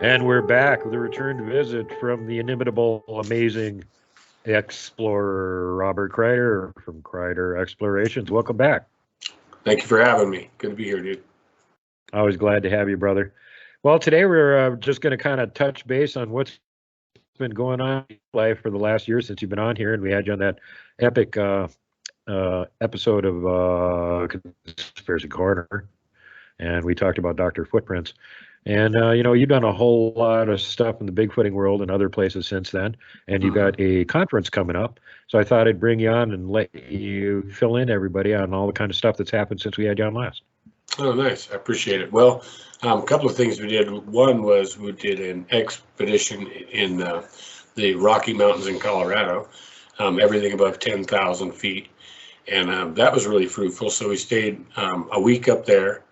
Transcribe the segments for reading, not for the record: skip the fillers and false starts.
And we're back with a return visit from the inimitable, amazing explorer, Robert Kryder from Kryder Explorations. Welcome back. Thank you for having me. Good to be here, dude. Always glad to have you, brother. Well, today we're just going to kind of touch base on what's been going on in life for the last year since you've been on here, and we had you on that epic episode of Conspiracy Corner, and we talked about Dr. Footprints. And, you've done a whole lot of stuff in the Bigfooting world and other places since then. And you've got a conference coming up. So I thought I'd bring you on and let you fill in everybody on all the kind of stuff that's happened since we had you on last. Oh, nice. I appreciate it. Well, a couple of things we did. One was we did an expedition in the Rocky Mountains in Colorado, everything above 10,000 feet. And that was really fruitful. So we stayed a week up there.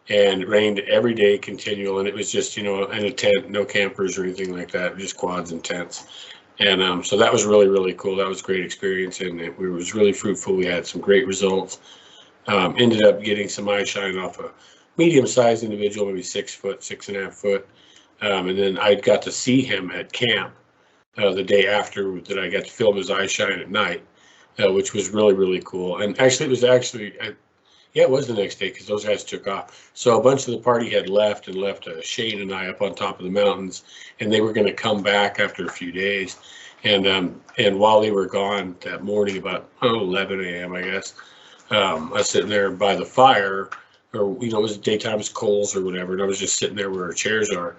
And it rained every day, continual, and it was just, in a tent, no campers or anything like that, just quads and tents. And so that was really, really cool. That was a great experience, and it was really fruitful. We had some great results. Ended up getting some eye shine off a medium-sized individual, maybe 6 foot, 6.5 foot. And then I got to see him at camp the day after that I got to film his eye shine at night, which was really, really cool. And actually, it was the next day because those guys took off. So a bunch of the party had left Shane and I up on top of the mountains, and they were going to come back after a few days. And while they were gone that morning, about 11 a.m., I guess, I was sitting there by the fire, or it was daytime, it was coals or whatever, and I was just sitting there where our chairs are,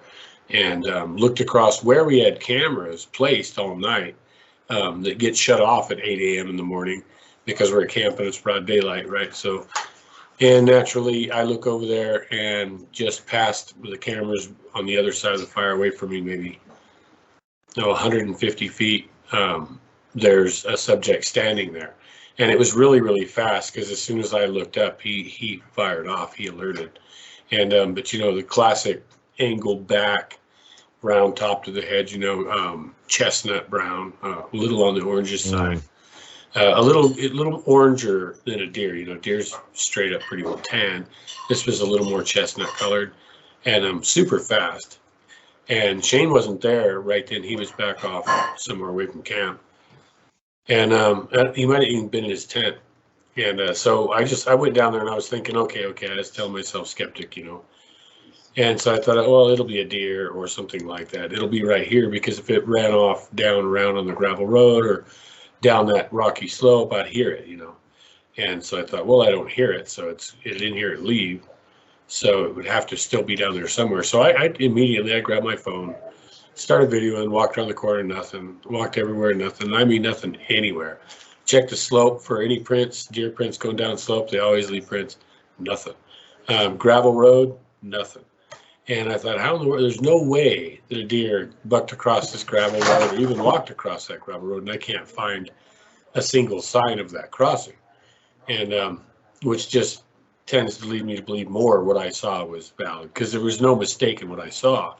and looked across where we had cameras placed all night that get shut off at 8 a.m. in the morning because we're at camp and it's broad daylight, right? So. And naturally, I look over there and just past the cameras on the other side of the fire, away from me, maybe 150 feet, there's a subject standing there. And it was really, really fast because as soon as I looked up, he fired off, he alerted. And but the classic angled back, round top to the head, chestnut brown, a little on the orangish side. A little oranger than a deer. Deer's straight up pretty well tan. This was a little more chestnut colored, and super fast. And Shane wasn't there right then. He was back off somewhere away from camp, and he might have even been in his tent. And so I went down there and I was thinking, okay, I was telling myself skeptic, And so I thought, well, it'll be a deer or something like that. It'll be right here because if it ran off down around on the gravel road or down that rocky slope, I'd hear it, And so I thought, well, I don't hear it, so it didn't hear it leave, so it would have to still be down there somewhere. So I immediately grabbed my phone, started videoing, walked around the corner, nothing, walked everywhere, nothing. I mean, nothing anywhere. Checked the slope for any prints, deer prints going down slope. They always leave prints, nothing. Gravel road, nothing. And I thought, how in the world, there's no way that a deer bucked across this gravel road or even walked across that gravel road, and I can't find a single sign of that crossing. And which just tends to lead me to believe more what I saw was valid, because there was no mistake in what I saw.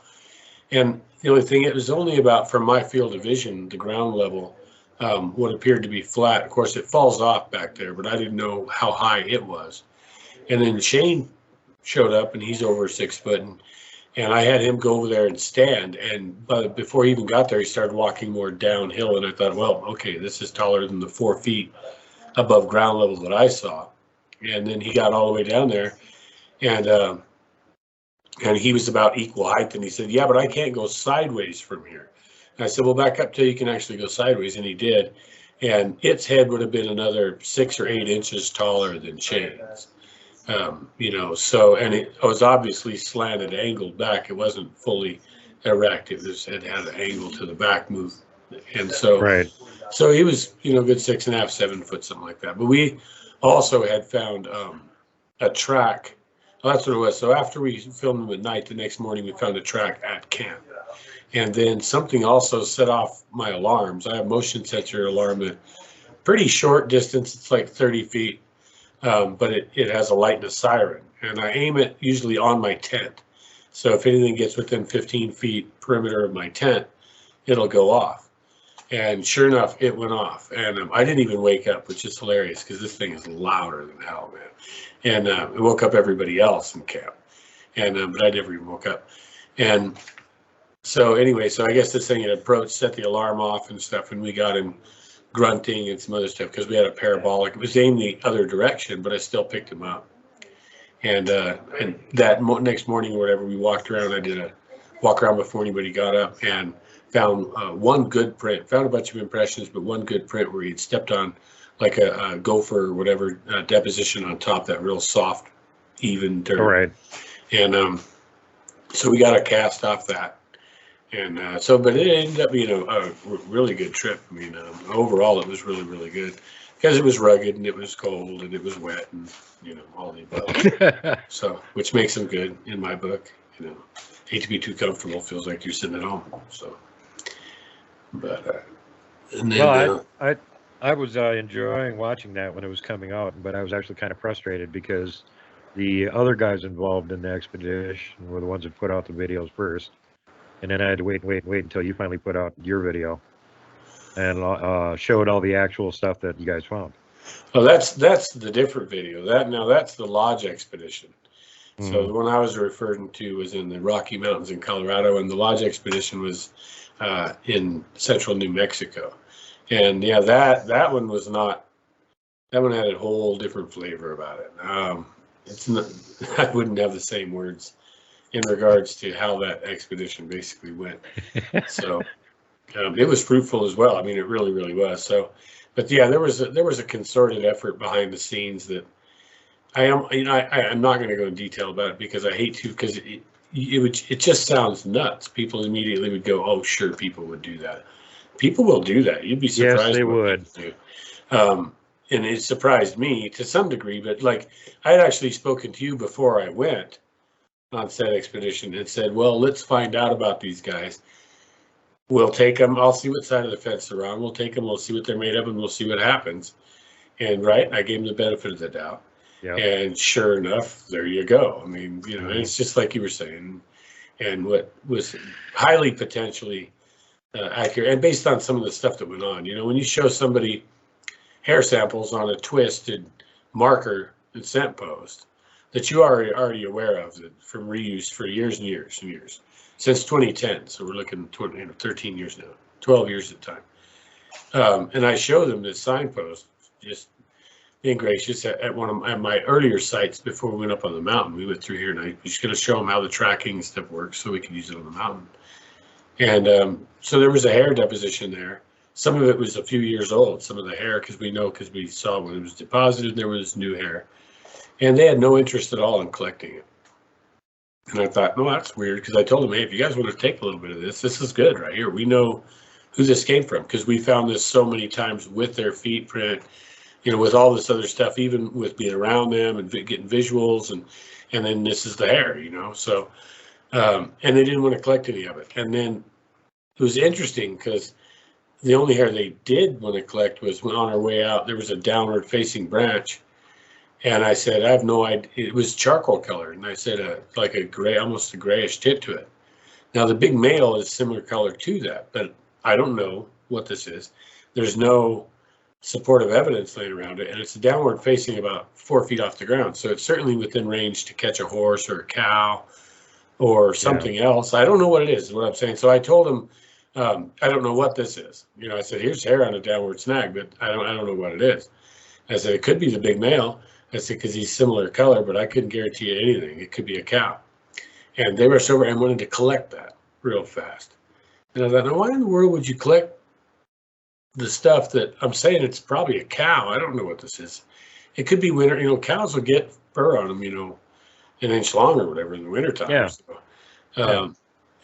And the only thing, it was only about, from my field of vision, the ground level, what appeared to be flat. Of course, it falls off back there, but I didn't know how high it was. And then Shane showed up, and he's over 6 foot, and I had him go over there and stand. And before he even got there, he started walking more downhill. And I thought, well, okay, this is taller than the 4 feet above ground level that I saw. And then he got all the way down there, and he was about equal height. And he said, yeah, but I can't go sideways from here. And I said, well, back up till you can actually go sideways. And he did. And its head would have been another 6 or 8 inches taller than Shane's. You know, so, and it was obviously slanted, angled back. It wasn't fully erect. It had an angle to the back move. And so, Right. So he was, you know, good 6.5, 7 foot, something like that. But we also had found a track. Well, that's what it was. So after we filmed them at night, the next morning we found a track at camp. And then something also set off my alarms. I have motion sensor alarm at pretty short distance. It's like 30 feet. But it has a light and a siren, and I aim it usually on my tent. So if anything gets within 15 feet perimeter of my tent, it'll go off. And sure enough, it went off. And I didn't even wake up, which is hilarious because this thing is louder than hell, man. And it woke up everybody else in camp. And but I never even woke up. And so anyway, so I guess this thing had approached, set the alarm off and stuff, and we got him grunting and some other stuff because we had a parabolic. It was aimed the other direction, but I still picked him up. And that next morning or whatever, we walked around. I did a walk around before anybody got up and found one good print. Found a bunch of impressions, but one good print where he'd stepped on like a gopher or whatever deposition on top, that real soft, even dirt. All right. And so we got a cast off that. And but it ended up being a really good trip. I mean, overall, it was really, really good because it was rugged and it was cold and it was wet and, you know, all the above. So, which makes them good in my book. You know, hate to be too comfortable. Feels like you're sitting at home. So, but and then well, I was enjoying watching that when it was coming out, but I was actually kind of frustrated because the other guys involved in the expedition were the ones that put out the videos first. And then I had to wait until you finally put out your video and showed all the actual stuff that you guys found. Oh, that's the different video. That's the Lodge expedition. Mm. So the one I was referring to was in the Rocky Mountains in Colorado, and the Lodge expedition was in central New Mexico. And yeah, that one was not. That one had a whole different flavor about it. It's not. I wouldn't have the same words in regards to how that expedition basically went. So it was fruitful as well. I mean, it really, really was. So, but yeah, there was a concerted effort behind the scenes that I'm not going to go in detail about it because I hate to, because it just sounds nuts. People immediately would go, oh, sure, people would do that. People will do that. You'd be surprised. Yes, they would. And it surprised me to some degree, but like I had actually spoken to you before I went on said expedition and said, well, let's find out about these guys. We'll take them. I'll see what side of the fence they're on. We'll take them. We'll see what they're made of, and we'll see what happens. And right, I gave them the benefit of the doubt. Yep. And sure enough, there you go. I mean, you know, it's just like you were saying, and what was highly potentially accurate, and based on some of the stuff that went on. You know, when you show somebody hair samples on a twisted marker and scent post that you are already aware of from reuse for years and years and years, since 2010. So we're looking 13 years now, 12 years at the time. And I show them this signpost, just being gracious, at my earlier sites before we went up on the mountain. We went through here, and I was going to show them how the tracking stuff works so we could use it on the mountain. And so there was a hair deposition there. Some of it was a few years old, some of the hair, because we saw when it was deposited, there was new hair. And they had no interest at all in collecting it. And I thought, no, that's weird, because I told them, hey, if you guys want to take a little bit of this is good right here. We know who this came from, because we found this so many times with their feet print, you know, with all this other stuff, even with being around them and getting visuals, and then this is the hair, you know. So, and they didn't want to collect any of it. And then it was interesting, because the only hair they did want to collect was when on our way out, there was a downward facing branch. And I said, I have no idea. It was charcoal color. And I said, like a gray, almost a grayish tint to it. Now, the big male is similar color to that, but I don't know what this is. there's no supportive evidence laying around it, and it's downward facing about 4 feet off the ground. So it's certainly within range to catch a horse or a cow or something else. I don't know what it is what I'm saying. So I told him, I don't know what this is. I said, here's hair on a downward snag, but I don't know what it is. I said, it could be the big male. I said, because he's similar color, but I couldn't guarantee you anything. It could be a cow. And they rushed over and wanted to collect that real fast. And I thought, now why in the world would you collect the stuff that I'm saying it's probably a cow? I don't know what this is. It could be winter. Cows will get fur on them, an inch long or whatever in the wintertime. Yeah. So,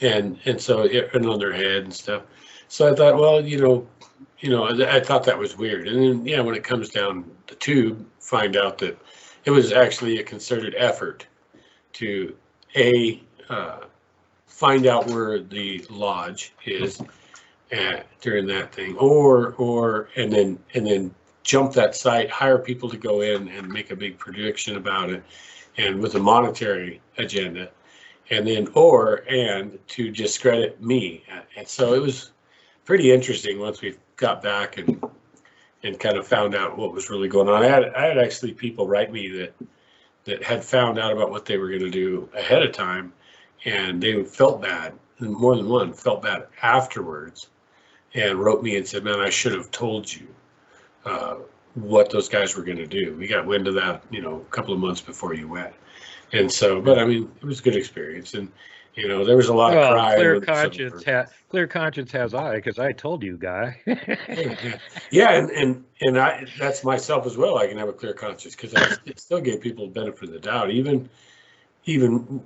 and so and on their head and stuff. So I thought, well, I thought that was weird. And then, when it comes down the tube, find out that it was actually a concerted effort to find out where the lodge is during that thing, and then jump that site, hire people to go in and make a big prediction about it, and with a monetary agenda, and to discredit me. And so it was pretty interesting once we got back and kind of found out what was really going on. I had actually people write me that had found out about what they were going to do ahead of time, and they felt bad, and more than one felt bad afterwards, and wrote me and said, man, I should have told you what those guys were going to do. We got wind of that, a couple of months before you went. And so, but I meit was a good experience. And, there was a lot of pride. Clear conscience has I, because I told you, guy. Yeah. And that's myself as well. I can have a clear conscience because I still gave people the benefit of the doubt, even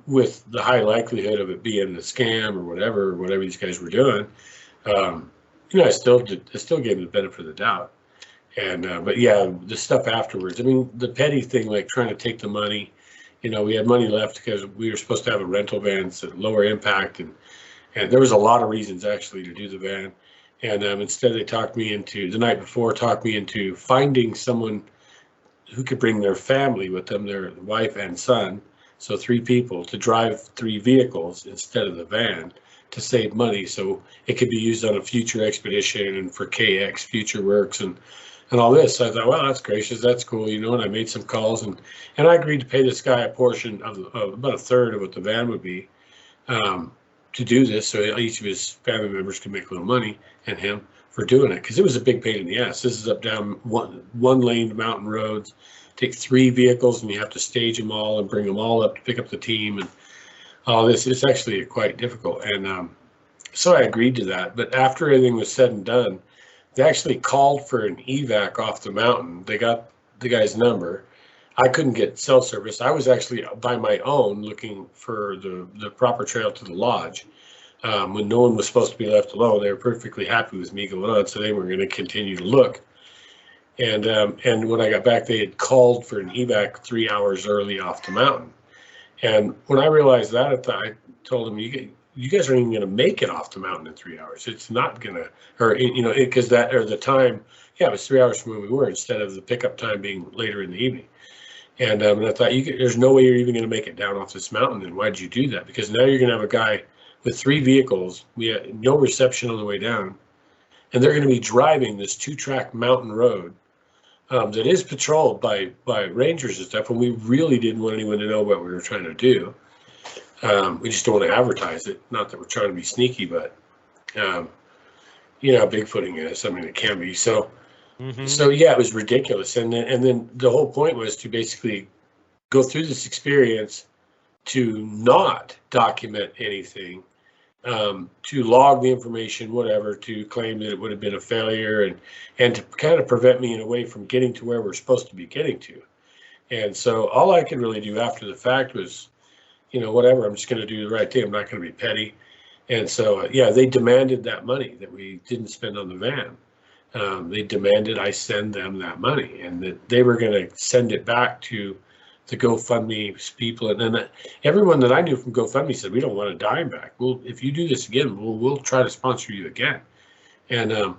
with the high likelihood of it being a scam or whatever these guys were doing. I still gave them the benefit of the doubt. And, but yeah, the stuff afterwards, the petty thing, like trying to take the money, we had money left because we were supposed to have a rental van, so lower impact. And there was a lot of reasons actually to do the van. And instead they talked me into finding someone who could bring their family with them, their wife and son. So 3 people to drive 3 vehicles instead of the van to save money. So it could be used on a future expedition and for KX future works and all this. So I thought, well, that's gracious. That's cool. And I made some calls and I agreed to pay this guy a portion of about a third of what the van would be to do this. So each of his family members could make a little money and him for doing it. Cause it was a big pain in the ass. This is up down one lane mountain roads, take 3 vehicles and you have to stage them all and bring them all up to pick up the team. And all this is actually quite difficult. And so I agreed to that. But after everything was said and done, they actually called for an evac off the mountain. They got the guy's number. I couldn't get cell service. I was actually by my own looking for the proper trail to the lodge. When no one was supposed to be left alone, they were perfectly happy with me going on, so they were going to continue to look. And when I got back, they had called for an evac 3 hours early off the mountain. And when I realized that, I told them, you guys aren't even going to make it off the mountain in 3 hours. It's not going to, because the time, it was 3 hours from where we were instead of the pickup time being later in the evening. And I thought, there's no way you're even going to make it down off this mountain. Then why'd you do that? Because now you're going to have a guy with 3 vehicles. We had no reception on the way down, and they're going to be driving this 2-track mountain road that is patrolled by rangers and stuff. And we really didn't want anyone to know what we were trying to do. We just don't want to advertise it. Not that we're trying to be sneaky, but bigfooting is. It can be. So, So yeah, it was ridiculous. And then the whole point was to basically go through this experience to not document anything, to log the information, whatever, to claim that it would have been a failure and to kind of prevent me in a way from getting to where we're supposed to be getting to. And so all I could really do after the fact was, whatever, I'm just going to do the right thing. I'm not going to be petty. And so, they demanded that money that we didn't spend on the van. They demanded I send them that money and that they were going to send it back to the GoFundMe people. And then everyone that I knew from GoFundMe said, we don't want a dime back. Well, if you do this again, we'll try to sponsor you again. And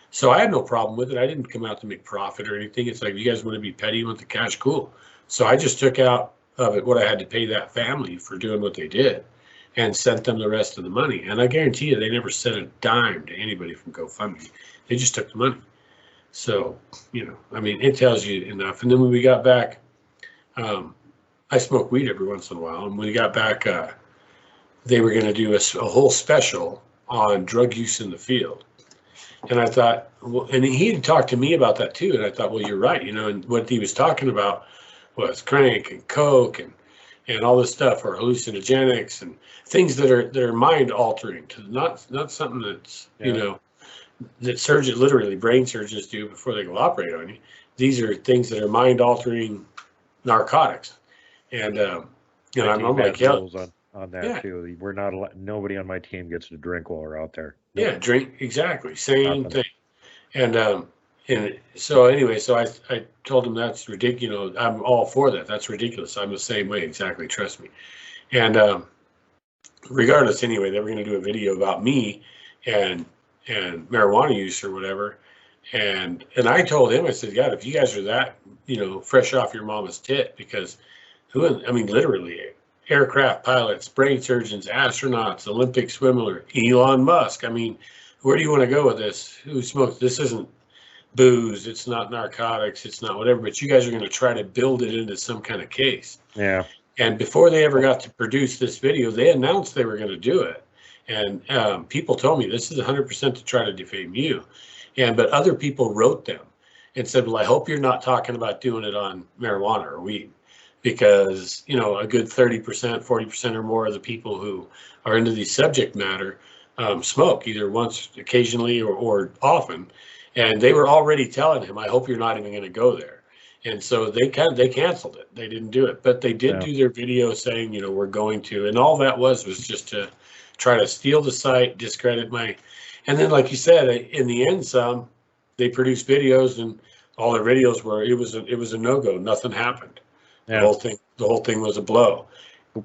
so I had no problem with it. I didn't come out to make profit or anything. It's like, you guys want to be petty, you want the cash, cool. So I just took out of it what I had to pay that family for doing what they did and sent them the rest of the money. And I guarantee you, they never sent a dime to anybody from GoFundMe. They just took the money. So, I mean, it tells you enough. And then when we got back, I smoke weed every once in a while. And when we got back, they were going to do a whole special on drug use in the field. And I thought, well, and he had talked to me about that too. And I thought, well, you're right. And what he was talking about was crank and coke and all this stuff, or hallucinogenics and things that are mind altering, to not something that's, that surgeons, literally brain surgeons, do before they go operate on you. These are things that are mind altering narcotics. And, I'm like, yeah, on that too. We're not nobody on my team gets to drink while we're out there. Nope. Yeah, drink, exactly, same thing. And so anyway, so I told him that's ridiculous. I'm all for that. That's ridiculous. I'm the same way, exactly. Trust me. And regardless, anyway, they were going to do a video about me and marijuana use or whatever. And I told him, I said, God, if you guys are that, fresh off your mama's tit, because literally, aircraft pilots, brain surgeons, astronauts, Olympic swimmer, Elon Musk. I mean, where do you want to go with this? Who smokes? This isn't booze. It's not narcotics. It's not whatever. But you guys are going to try to build it into some kind of case. Yeah. And before they ever got to produce this video, they announced they were going to do it. And people told me this is 100% to try to defame you. But other people wrote them and said, well, I hope you're not talking about doing it on marijuana or weed. Because, a good 30%, 40% or more of the people who are into the subject matter smoke, either once, occasionally, or often. And they were already telling him, I hope you're not even going to go there. And so they canceled it. They didn't do it. But they did do their video saying, we're going to. And all that was just to try to steal the site, discredit my. And then, like you said, in the end, they produced videos, and all their videos were, it was a no-go. Nothing happened. Yeah. The whole thing was a blow.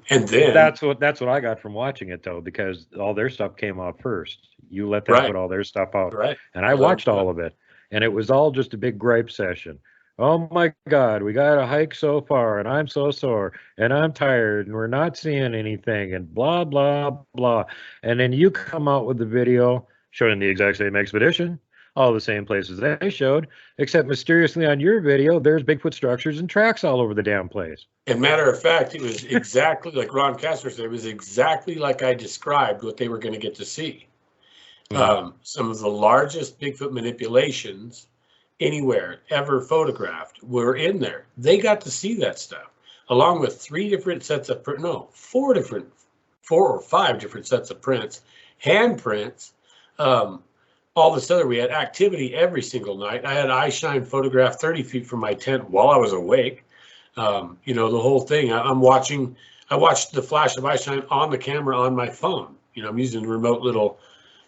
And then that's what I got from watching it, though, because all their stuff came out first. You let them put all their stuff out, right? And I watched all of it, and it was all just a big gripe session. Oh my God, we got a hike so far, and I'm so sore, and I'm tired, and we're not seeing anything, and blah blah blah. And then you come out with the video showing the exact same expedition, all the same places they showed, except mysteriously on your video, there's Bigfoot structures and tracks all over the damn place. And matter of fact, it was exactly like Ron Casper said, it was exactly like I described what they were going to get to see. Mm-hmm. Some of the largest Bigfoot manipulations anywhere ever photographed were in there. They got to see that stuff, along with four or five different sets of prints, handprints, all this other. We had activity every single night. I had eye shine photographed 30 feet from my tent while I was awake. The whole thing. I watched the flash of eye shine on the camera on my phone. I'm using remote little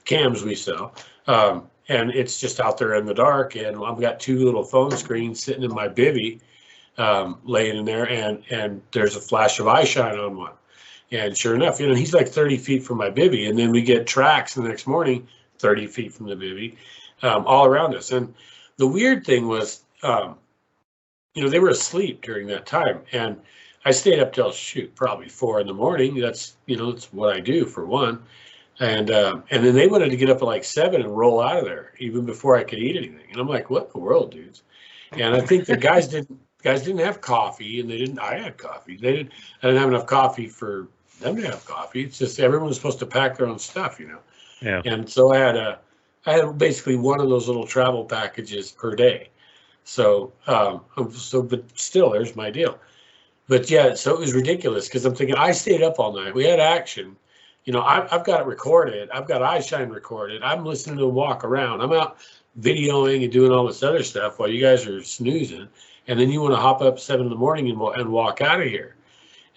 cams we sell. And it's just out there in the dark. And I've got two little phone screens sitting in my bivvy, laying in there. And there's a flash of eye shine on one. And sure enough, he's like 30 feet from my bivvy. And then we get tracks the next morning, 30 feet from the bivvy, all around us. And the weird thing was, they were asleep during that time. And I stayed up till probably 4 a.m. That's, that's what I do for one. And then they wanted to get up at like 7 and roll out of there even before I could eat anything. And I'm like, what in the world, dudes? And I think the guys didn't have coffee, and I had coffee. I didn't have enough coffee for them to have coffee. It's just everyone was supposed to pack their own stuff, Yeah. And so I had basically one of those little travel packages per day. So, but still, there's my deal. But yeah, so it was ridiculous because I'm thinking I stayed up all night. We had action. I've got it recorded. I've got eye shine recorded. I'm listening to them walk around. I'm out videoing and doing all this other stuff while you guys are snoozing. And then you want to hop up 7 a.m. and walk out of here.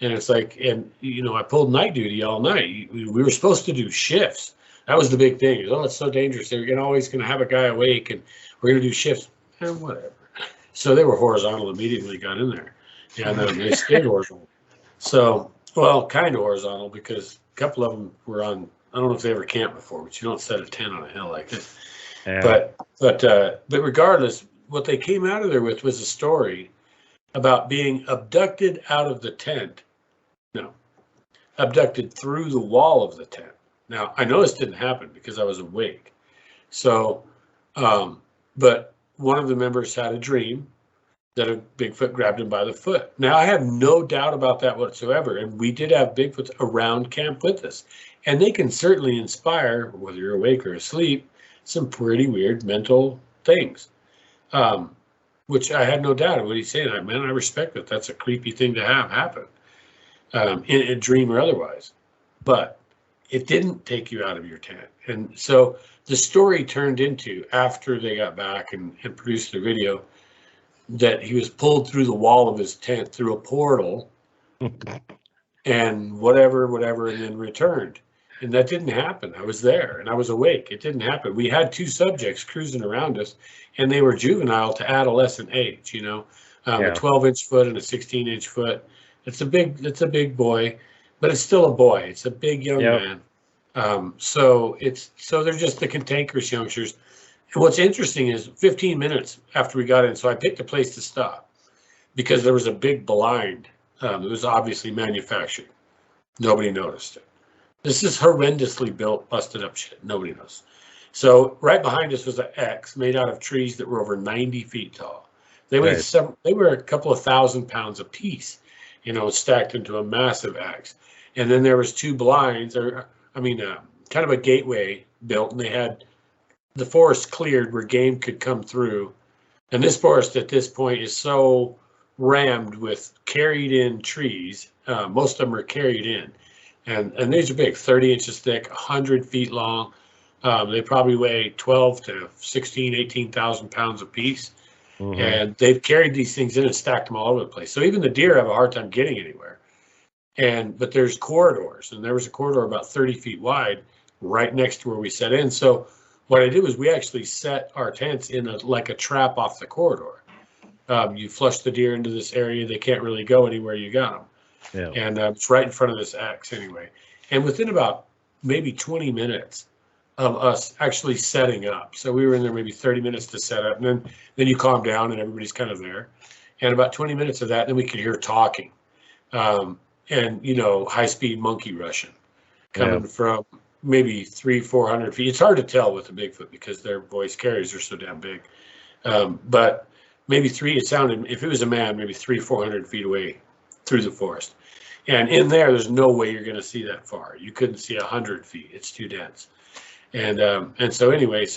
And it's like, I pulled night duty all night. We were supposed to do shifts. That was the big thing. Oh, it's so dangerous. They're always going to have a guy awake, and we're going to do shifts. And whatever. So they were horizontal immediately, got in there. And they stayed horizontal. So, well, kind of horizontal, because a couple of them were on, I don't know if they ever camped before, but you don't set a tent on a hill like this. Yeah. But regardless, what they came out of there with was a story about being abducted out of the tent. No, abducted through the wall of the tent. Now, I know this didn't happen because I was awake. So, but one of the members had a dream that a Bigfoot grabbed him by the foot. Now, I have no doubt about that whatsoever. And we did have Bigfoots around camp with us. And they can certainly inspire, whether you're awake or asleep, some pretty weird mental things, which I had no doubt of what he's saying. Man, I respect it. That's a creepy thing to have happen, in a dream or otherwise. But it didn't take you out of your tent. And so the story turned into, after they got back and produced the video, that he was pulled through the wall of his tent through a portal and whatever, and then returned. And that didn't happen. I was there and I was awake. It didn't happen. We had two subjects cruising around us, and they were juvenile to adolescent age, you know, a 12-inch foot and a 16-inch foot. It's a big boy, but it's still a boy. It's a big young man. So they're just the cantankerous youngsters. And what's interesting is 15 minutes after we got in, so I picked a place to stop because there was a big blind. It was obviously manufactured. Nobody noticed it. This is horrendously built, busted up shit. Nobody knows. So right behind us was an X made out of trees that were over 90 feet tall. They weighed they were a couple of 1,000 pounds apiece, you know, stacked into a massive X. And then there was two blinds, kind of a gateway built, and they had the forest cleared where game could come through. And this forest at this point is so rammed with carried in trees. Most of them are carried in. And these are big, 30 inches thick, 100 feet long. They probably weigh 12 to 16, 18,000 pounds apiece. Mm-hmm. And they've carried these things in and stacked them all over the place. So even the deer have a hard time getting anywhere. But there's corridors, and there was a corridor about 30 feet wide right next to where we set in. So what I did was we actually set our tents in like a trap off the corridor. You flush the deer into this area. They can't really go anywhere you got them. Yeah. And it's right in front of this X anyway. And within about maybe 20 minutes of us actually setting up, so we were in there maybe 30 minutes to set up, and then you calm down and everybody's kind of there. And about 20 minutes of that, then we could hear talking, and, you know, high-speed monkey rushing coming from maybe 300-400 feet. It's hard to tell with the Bigfoot because their voice carriers are so damn big. But maybe it sounded, if it was a man, maybe 300-400 feet away through the forest. And in there's no way you're going to see that far. You couldn't see 100 feet. It's too dense. And so anyway,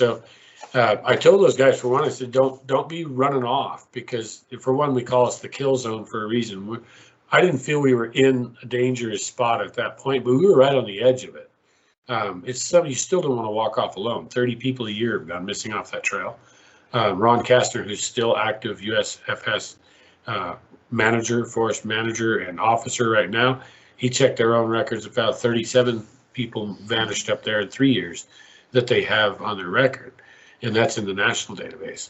I told those guys, for one, I said, don't be running off, because for one, we call us the kill zone for a reason. I didn't feel we were in a dangerous spot at that point, but we were right on the edge of it. It's something you still don't want to walk off alone. 30 people a year have gone missing off that trail. Ron Kastner, who's still active USFS manager, forest manager, and officer right now, he checked their own records. About 37 people vanished up there in 3 years that they have on their record, and that's in the national database.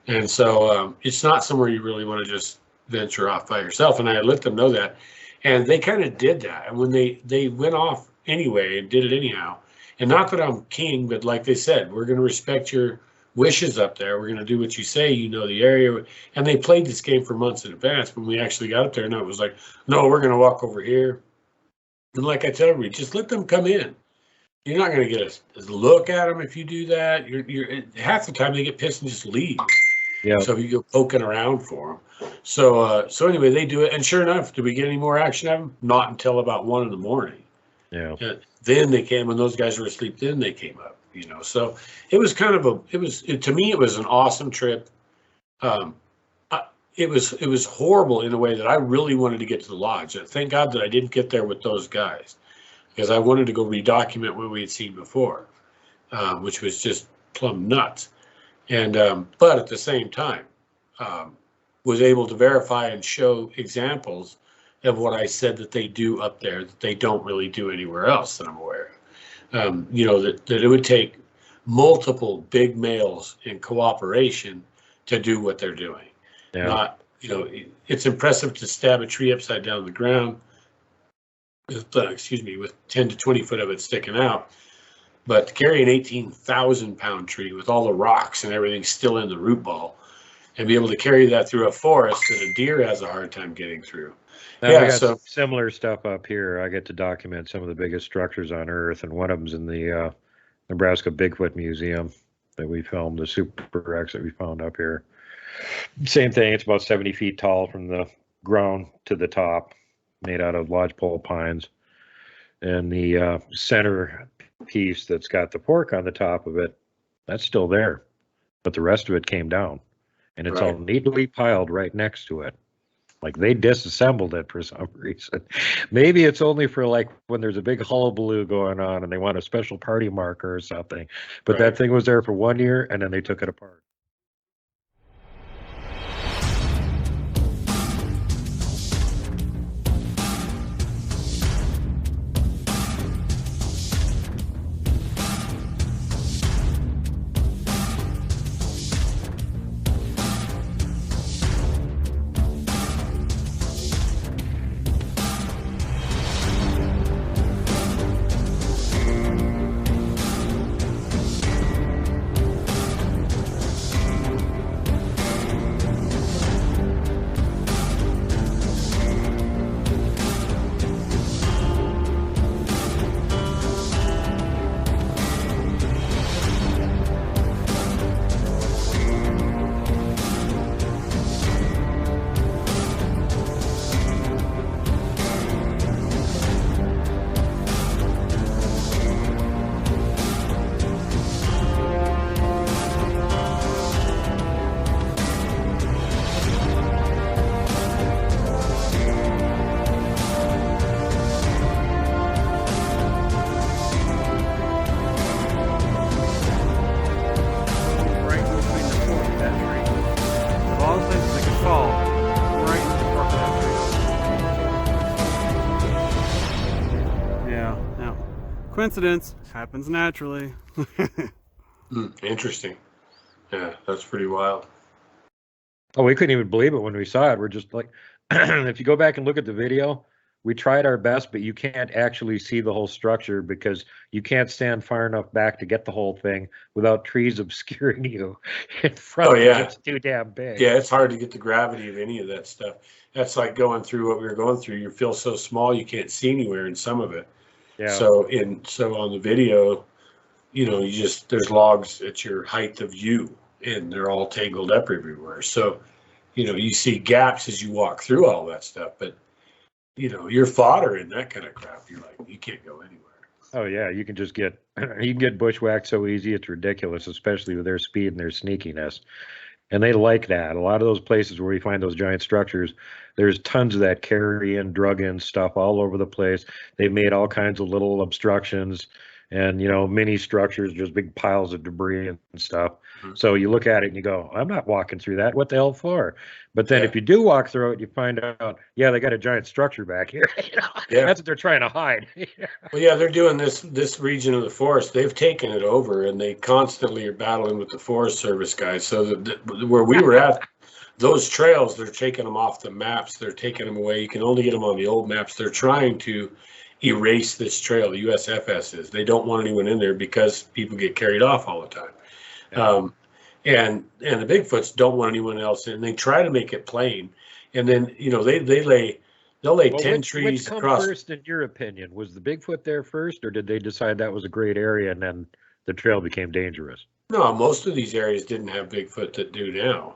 And so it's not somewhere you really want to just venture off by yourself. And I let them know that, and they kind of did that. And when they went off anyway and did it anyhow, and not that I'm king, but like they said, we're going to respect your wishes up there. We're going to do what you say. You know the area. And they played this game for months in advance. When we actually got up there, and it was like, no, we're going to walk over here. And like I tell everybody, just let them come in. You're not going to get a look at them if you do that. You're half the time they get pissed and just leave. Yeah. So you go poking around for them. So anyway, they do it. And sure enough, did we get any more action of them? Not until about 1 a.m. Yeah. Then they came, when those guys were asleep, then they came up, you know. So it was kind of to me, it was an awesome trip. It was horrible in a way that I really wanted to get to the lodge. Thank God that I didn't get there with those guys, because I wanted to go redocument what we had seen before, which was just plumb nuts. And but at the same time, was able to verify and show examples of what I said that they do up there that they don't really do anywhere else that I'm aware of. You know, that it would take multiple big males in cooperation to do what they're doing. Yeah. Not, you know, it's impressive to stab a tree upside down on the ground with 10 to 20 foot of it sticking out, but to carry an 18,000 pound tree with all the rocks and everything still in the root ball, and be able to carry that through a forest that a deer has a hard time getting through. Now, yeah, I got similar stuff up here. I get to document some of the biggest structures on Earth, and one of them's in the Nebraska Bigfoot Museum. that we filmed, the Super X that we found up here. Same thing. It's about 70 feet tall from the ground to the top, made out of lodgepole pines. And the center piece that's got the pork on the top of it, that's still there, but the rest of it came down, and it's all neatly piled right next to it. Like they disassembled it for some reason. Maybe it's only for like when there's a big hullabaloo going on and they want a special party marker or something. But that thing was there for 1 year, and then they took it apart. Coincidence happens naturally. Interesting. Yeah, that's pretty wild. Oh, we couldn't even believe it when we saw it. We're just like, if you go back and look at the video, we tried our best, but you can't actually see the whole structure because you can't stand far enough back to get the whole thing without trees obscuring you in front. Oh, yeah. It's too damn big. Yeah, it's hard to get the gravity of any of that stuff. That's like going through what we were going through. You feel so small you can't see anywhere in some of it. Yeah. So on the video, you know, there's logs at your height of view, and they're all tangled up everywhere. So, you know, you see gaps as you walk through all that stuff, but you know, you're fodder in that kind of crap. You're like, you can't go anywhere. Oh yeah, you can get bushwhacked so easy it's ridiculous, especially with their speed and their sneakiness. And they like that. A lot of those places where we find those giant structures, there's tons of that carry-in, drug-in stuff all over the place. They've made all kinds of little obstructions and, you know, mini structures, just big piles of debris and stuff. Mm-hmm. So you look at it and you go, I'm not walking through that. What the hell for? But then if you do walk through it, you find out, yeah, they got a giant structure back here. You know? Yeah. That's what they're trying to hide. Well, yeah, they're doing this region of the forest. They've taken it over, and they constantly are battling with the Forest Service guys. So where we were at, those trails, they're taking them off the maps. They're taking them away. You can only get them on the old maps. They're trying to erase this trail. The USFS is. They don't want anyone in there because people get carried off all the time. Yeah. And the Bigfoots don't want anyone else in. They try to make it plain, and then you know they'll lay 10 trees across. Which come first, in your opinion? Was the Bigfoot there first, or did they decide that was a great area and then the trail became dangerous? No, most of these areas didn't have Bigfoot that do now,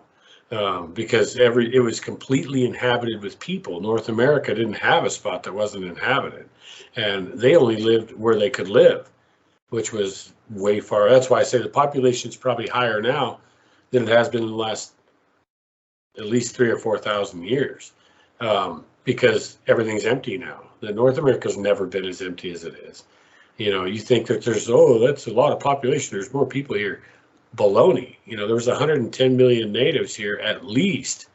because it was completely inhabited with people. North America didn't have a spot that wasn't inhabited, and they only lived where they could live, which was way far. That's why I say the population's probably higher now than it has been in the last at least 3,000 or 4,000 years, because everything's empty now. The North America's never been as empty as it is. You know, you think that that's a lot of population. There's more people here. Baloney. You know, there was 110 million natives here at least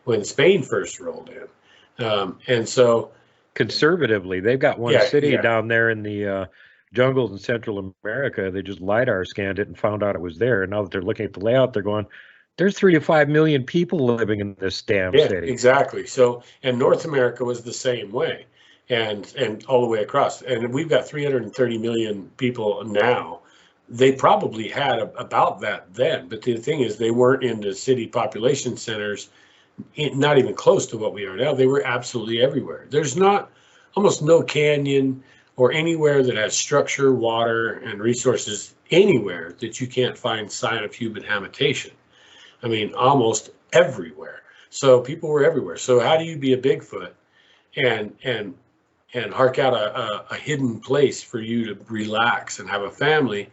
when Spain first rolled in, and so conservatively, they've got one city down there in the jungles in Central America. They just LiDAR scanned it and found out it was there. And now that they're looking at the layout, they're going, there's 3 to 5 million people living in this damn city. Exactly. So, and North America was the same way, and all the way across. And we've got 330 million people now. They probably had about that then. But the thing is, they weren't in the city population centers, not even close to what we are now. They were absolutely everywhere. There's almost no canyon or anywhere that has structure, water, and resources, anywhere that you can't find sign of human habitation. I mean, almost everywhere. So people were everywhere. So how do you be a Bigfoot and hark out a hidden place for you to relax and have a family?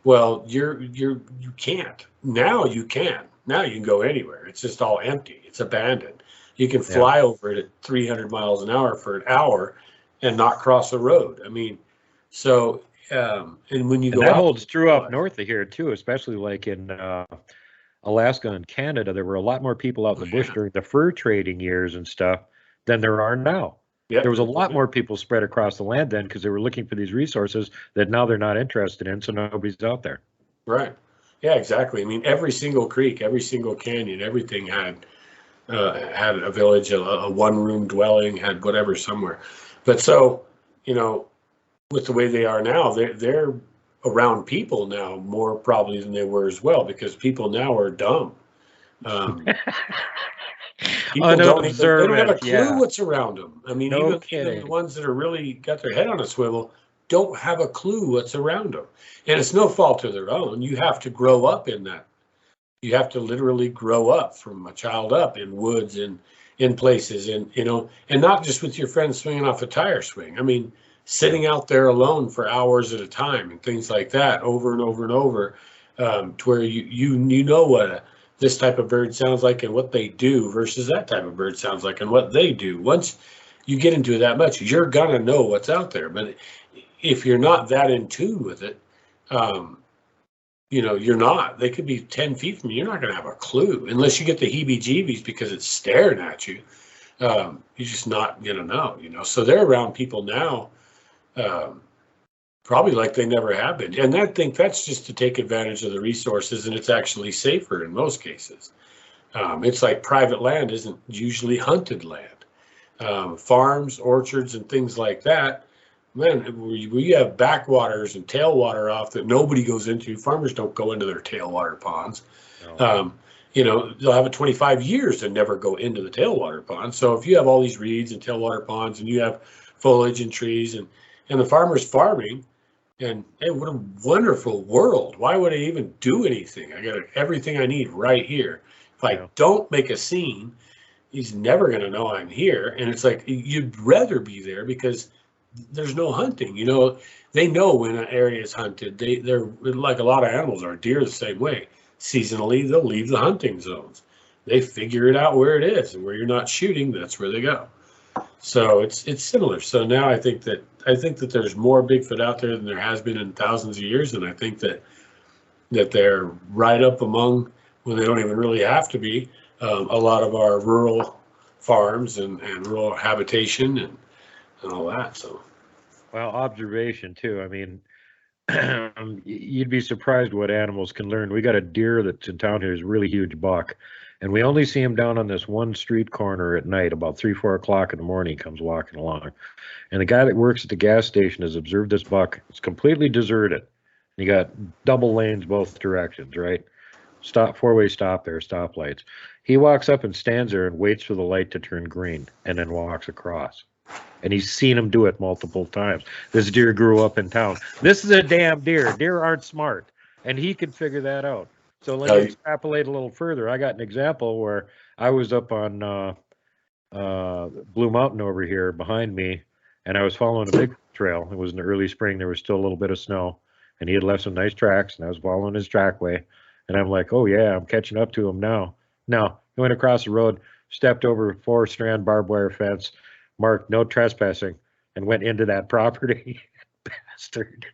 Well, you can't. Now you can. Now you can go anywhere. It's just all empty. It's abandoned. You can fly over it at 300 miles an hour for an hour and not cross a road. I mean, so and when you go that out, holds true up north of here too, especially like in Alaska and Canada. There were a lot more people out in the bush during the fur trading years and stuff than there are now. Yeah, there was a lot more people spread across the land then because they were looking for these resources that now they're not interested in, so nobody's out there. Right. Yeah, exactly. I mean, every single creek, every single canyon, everything had a village, a one-room dwelling, had whatever somewhere. But so, you know, with the way they are now, they're around people now more probably than they were as well, because people now are dumb. People they don't have a clue what's around them. I mean, even the ones that are really got their head on a swivel don't have a clue what's around them. And it's no fault of their own. You have to grow up in that. You have to literally grow up from a child up in woods and in places, and you know, and not just with your friends swinging off a tire swing. I mean, sitting out there alone for hours at a time and things like that, over and over and over, to where you know what this type of bird sounds like and what they do versus that type of bird sounds like and what they do. Once you get into it that much, you're gonna know what's out there. But if you're not that in tune with it, you know, you're not. They could be 10 feet from you. You're not going to have a clue unless you get the heebie-jeebies because it's staring at you. You're just not going to know, you know. So they're around people now, probably like they never have been. And I think that's just to take advantage of the resources, and it's actually safer in most cases. It's like private land isn't usually hunted land. Farms, orchards, and things like that, man, we have backwaters and tailwater off that nobody goes into. Farmers don't go into their tailwater ponds. No. You know, they'll have it 25 years and never go into the tailwater pond. So if you have all these reeds and tailwater ponds and you have foliage and trees and the farmer's farming, and hey, what a wonderful world. Why would I even do anything? I got everything I need right here. If I don't make a scene, he's never going to know I'm here. And it's like, you'd rather be there because there's no hunting. You know, they know when an area is hunted. They're like a lot of animals are. Deer the same way. Seasonally, they'll leave the hunting zones. They figure it out where it is, and where you're not shooting, that's where they go. So it's similar. So now I think that there's more Bigfoot out there than there has been in thousands of years, and I think that they're right up among, when they don't even really have to be, a lot of our rural farms and rural habitation and all that. So, well, observation too. I mean, you'd be surprised what animals can learn. We got a deer that's in town here, is a really huge buck, and we only see him down on this one street corner at night, about 3-4 o'clock in the morning. He comes walking along, and the guy that works at the gas station has observed this buck. It's completely deserted. You got double lanes both directions, right? Four-way stop there, stoplights. He walks up and stands there and waits for the light to turn green, and then walks across. And he's seen him do it multiple times. This deer grew up in town. This is a damn deer. Deer aren't smart, and he can figure that out. So let me extrapolate a little further. I got an example where I was up on Blue Mountain over here behind me, and I was following a big trail. It was in the early spring. There was still a little bit of snow, and he had left some nice tracks, and I was following his trackway. And I'm like, oh, yeah, I'm catching up to him now. No, he went across the road, stepped over a 4-strand barbed wire fence, marked no trespassing, and went into that property. Bastard.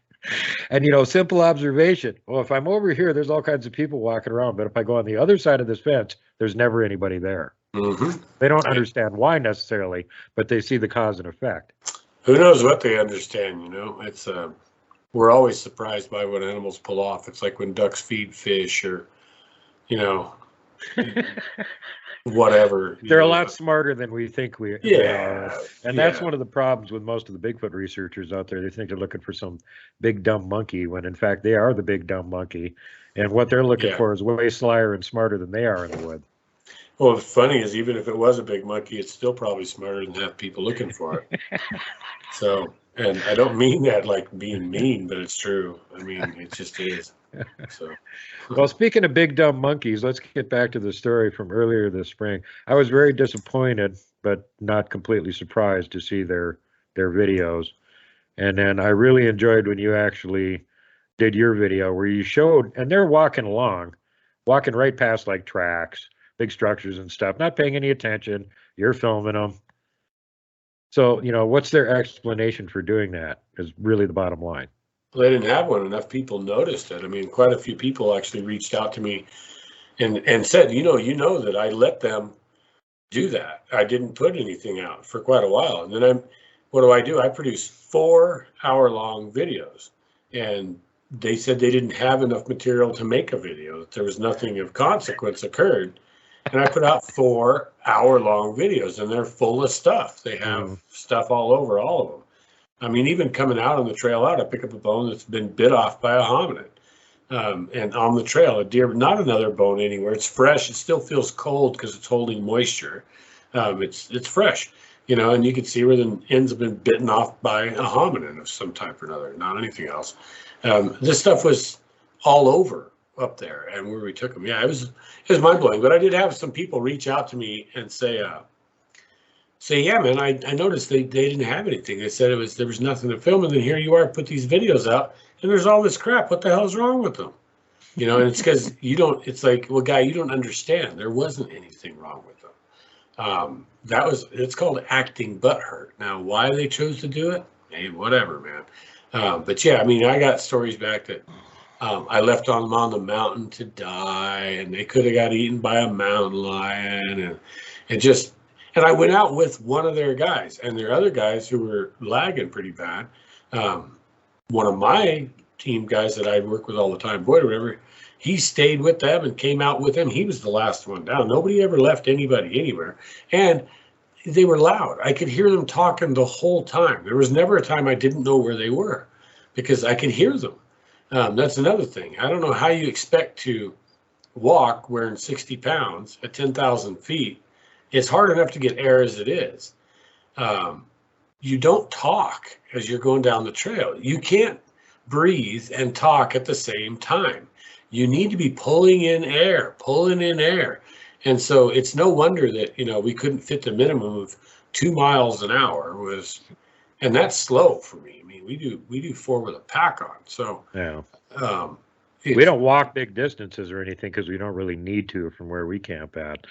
And, you know, simple observation. Well, if I'm over here, there's all kinds of people walking around. But if I go on the other side of this fence, there's never anybody there. Mm-hmm. They don't understand why necessarily, but they see the cause and effect. Who knows what they understand, you know? It's we're always surprised by what animals pull off. It's like when ducks feed fish or, you know, whatever. They're a lot smarter than we think we are. And that's one of the problems with most of the Bigfoot researchers out there. They think they're looking for some big dumb monkey when in fact they are the big dumb monkey. And what they're looking for is way slyer and smarter than they are in the woods. Well, what's funny is even if it was a big monkey, it's still probably smarter than half people looking for it. So And I don't mean that like being mean, but it's true. I mean, it just is. So, Well, speaking of big dumb monkeys, let's get back to the story from earlier this spring. I was very disappointed, but not completely surprised to see their videos. And then I really enjoyed when you actually did your video where you showed, and they're walking along, walking right past like tracks, big structures and stuff, not paying any attention. You're filming them. So, what's their explanation for doing that is really the bottom line. they didn't have one. Enough people noticed it. I mean, quite a few people actually reached out to me and said, you know that I let them do that. I didn't put anything out for quite a while. And then what do? I produce 4-hour-long videos, and they said they didn't have enough material to make a video, that there was nothing of consequence occurred. And I put out 4-hour-long videos, and they're full of stuff. They have stuff all over all of them. I mean, even coming out on the trail out, I pick up a bone that's been bit off by a hominid. And on the trail, a deer, not another bone anywhere. It's fresh. It still feels cold because it's holding moisture. It's fresh, and you can see where the ends have been bitten off by a hominid of some type or another, not anything else. This stuff was all over up there, and where we took them. Yeah, it was mind blowing. But I did have some people reach out to me and say, yeah, man, I noticed they didn't have anything. They said there was nothing to film, and then here you are, put these videos out, and there's all this crap. What the hell's wrong with them? And it's because it's like, well, guy, you don't understand. There wasn't anything wrong with them. It's called acting butthurt. Now, why they chose to do it, hey, whatever, man. But yeah, I mean, I got stories back that I left them on the mountain to die, and they could have got eaten by a mountain lion, and I went out with one of their guys, and their other guys who were lagging pretty bad. One of my team guys that I work with all the time, Boyd or whatever, he stayed with them and came out with them. He was the last one down. Nobody ever left anybody anywhere. And they were loud. I could hear them talking the whole time. There was never a time I didn't know where they were because I could hear them. That's another thing. I don't know how you expect to walk wearing 60 pounds at 10,000 feet. It's hard enough to get air as it is. You don't talk as you're going down the trail. You can't breathe and talk at the same time. You need to be pulling in air. And so it's no wonder that, we couldn't fit the minimum of 2 miles an hour and that's slow for me. I mean, we do 4 with a pack on. So yeah. We don't walk big distances or anything because we don't really need to from where we camp at.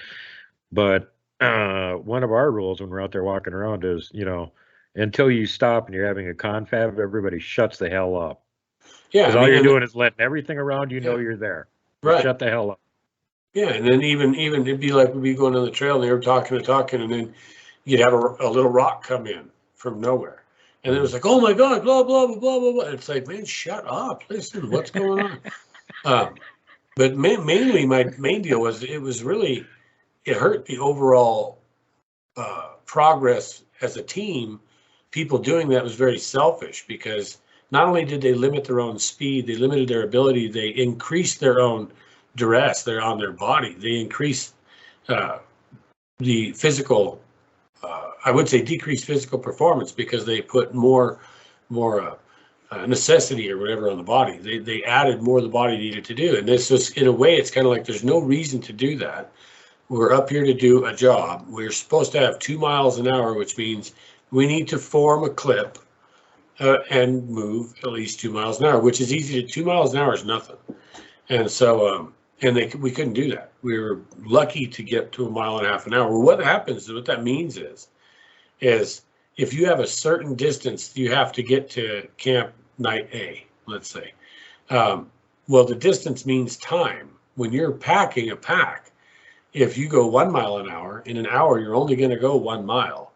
But one of our rules when we're out there walking around is, until you stop and you're having a confab, everybody shuts the hell up. Yeah, because all you're doing is letting everything around know you're there. Right. Shut the hell up. Yeah, and then even it'd be like we'd be going on the trail and they were talking, and then you'd have a little rock come in from nowhere, and it was like, oh my God, blah blah blah blah blah blah. It's like, man, shut up! Listen, what's going on? But mainly my main deal was it hurt the overall progress as a team. People doing that was very selfish because not only did they limit their own speed, they limited their ability, they increased their own duress on their body. They increased the physical, I would say decreased physical performance because they put more necessity or whatever on the body. They added more the body needed to do. And this was, in a way, it's kind of like there's no reason to do that. We're up here to do a job. We're supposed to have 2 miles an hour, which means we need to form a clip and move at least 2 miles an hour, which is easy. 2 miles an hour is nothing. And so, we couldn't do that. We were lucky to get to 1.5 miles an hour. Well, what that means is if you have a certain distance, you have to get to camp night A, let's say. Well, the distance means time. When you're packing a pack, if you go 1 mile an hour, in an hour, you're only going to go 1 mile.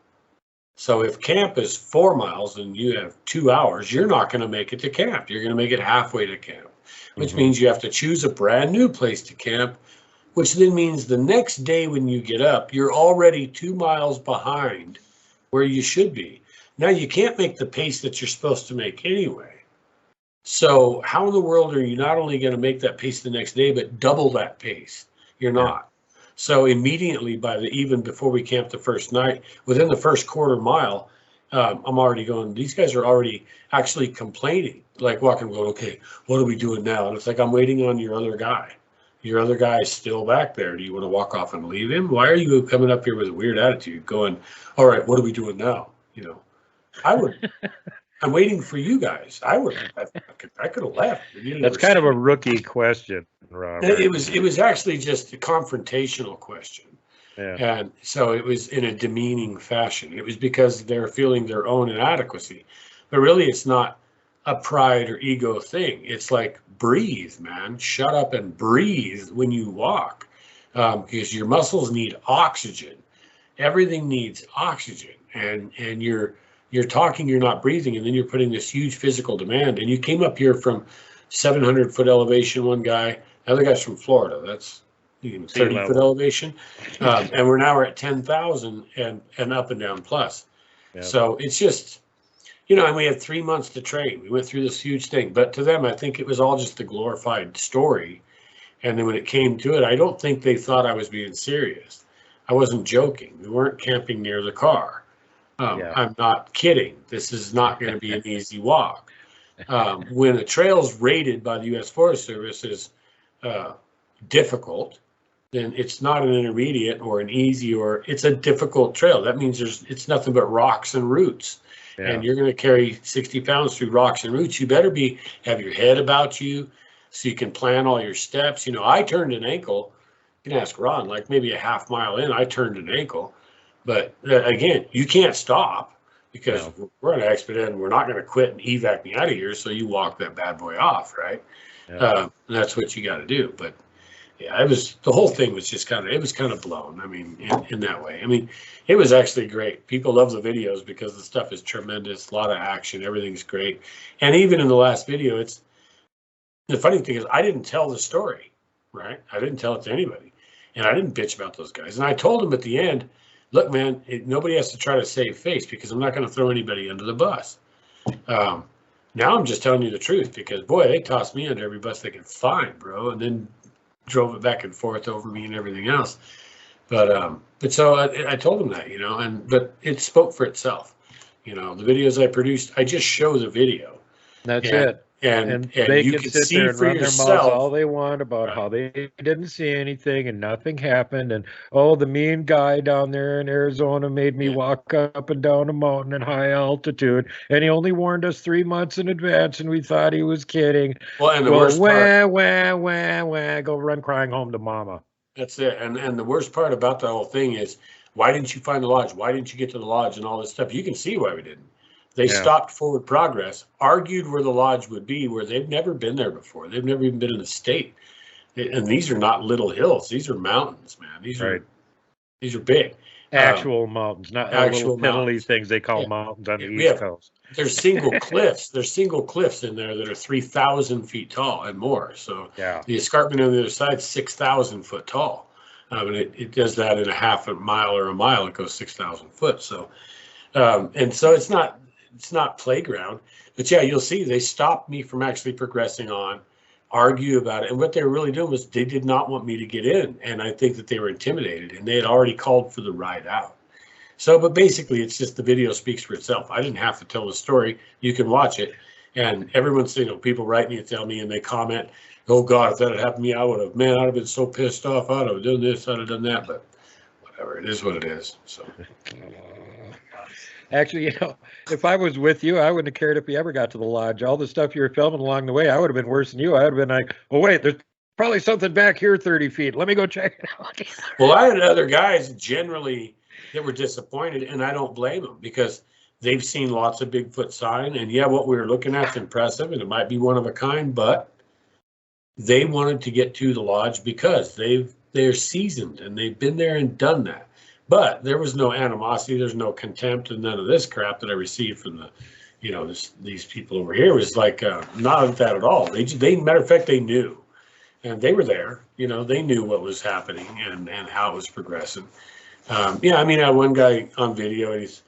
So if camp is 4 miles and you have 2 hours, you're not going to make it to camp. You're going to make it halfway to camp, which means you have to choose a brand new place to camp, which then means the next day when you get up, you're already 2 miles behind where you should be. Now you can't make the pace that you're supposed to make anyway. So how in the world are you not only going to make that pace the next day, but double that pace? You're not. So immediately even before we camped the first night, within the first quarter mile, I'm already going, these guys are already actually complaining, like walking, going, okay, what are we doing now? And it's like, I'm waiting on your other guy. Your other guy is still back there. Do you want to walk off and leave him? Why are you coming up here with a weird attitude going, all right, what are we doing now? You know, I'm waiting for you guys. I could have left. That's kind of a rookie question, Robert. It was actually just a confrontational question. Yeah. And so it was in a demeaning fashion. It was because they're feeling their own inadequacy. But really, it's not a pride or ego thing. It's like, breathe, man. Shut up and breathe when you walk, because your muscles need oxygen. Everything needs oxygen. And you're talking, you're not breathing, and then you're putting this huge physical demand. And you came up here from 700-foot elevation, one guy. The other guy's from Florida. That's 30-foot elevation. And we're at 10,000 and up and down plus. Yeah. So it's just, and we had 3 months to train. We went through this huge thing. But to them, I think it was all just a glorified story. And then when it came to it, I don't think they thought I was being serious. I wasn't joking. We weren't camping near the car. I'm not kidding. This is not going to be an easy walk. When a trail's rated by the U.S. Forest Service as difficult, then it's not an intermediate or an easy, or it's a difficult trail. That means it's nothing but rocks and roots. Yeah. And you're going to carry 60 pounds through rocks and roots. You better have your head about you so you can plan all your steps. I turned an ankle. You can ask Ron, like maybe a half mile in, I turned an ankle. But again, you can't stop because we're on an expedite and we're not going to quit and evac me out of here. So you walk that bad boy off, right? Yeah. That's what you got to do. But yeah, the whole thing was just kind of blown. I mean, in that way. I mean, it was actually great. People love the videos because the stuff is tremendous, a lot of action, everything's great. And even in the last video, the funny thing is I didn't tell the story, right? I didn't tell it to anybody. And I didn't bitch about those guys. And I told them at the end, look, man, nobody has to try to save face because I'm not going to throw anybody under the bus. Now I'm just telling you the truth because, boy, they tossed me under every bus they could find, bro. And then drove it back and forth over me and everything else. But so I told them that, but it spoke for itself. The videos I produced, I just show the video. That's it. And they you can can sit there and run their mouths all they want about right. how they didn't see anything and nothing happened. And, the mean guy down there in Arizona made me walk up and down a mountain in high altitude. And he only warned us 3 months in advance, and we thought he was kidding. Well, and the worst part, go run crying home to mama. That's it. And the worst part about the whole thing is, why didn't you find the lodge? Why didn't you get to the lodge and all this stuff? You can see why we didn't. They stopped forward progress, argued where the lodge would be, where they've never been there before. They've never even been in the state. And these are not little hills. These are mountains, man. These are big. Actual mountains, not actual little things they call mountains on the East Coast. There's single cliffs. There's single cliffs in there that are 3,000 feet tall and more. So the escarpment on the other side is 6,000 foot tall. And it does that in a half a mile or a mile. It goes 6,000 foot. So, and so it's not playground. But yeah, you'll see they stopped me from actually progressing on, argue about it. And what they were really doing was they did not want me to get in. And I think that they were intimidated, and they had already called for the ride out. So, but basically, it's just the video speaks for itself. I didn't have to tell the story. You can watch it. And everyone's, people write me and tell me, and they comment, oh, God, if that had happened to me, I'd have been so pissed off. I'd have done this, I'd have done that. But whatever, it is what it is. So. Actually, if I was with you, I wouldn't have cared if you ever got to the lodge. All the stuff you were filming along the way, I would have been worse than you. I would have been like, oh, wait, there's probably something back here 30 feet. Let me go check it out. Well, I had other guys generally that were disappointed, and I don't blame them because they've seen lots of Bigfoot sign. And what we were looking at is impressive, and it might be one of a kind, but they wanted to get to the lodge because they're seasoned and they've been there and done that. But there was no animosity, there's no contempt, and none of this crap that I received from these people over here was like not that at all. They matter of fact, they knew, and they were there. They knew what was happening and how it was progressing. I had one guy on video, and he's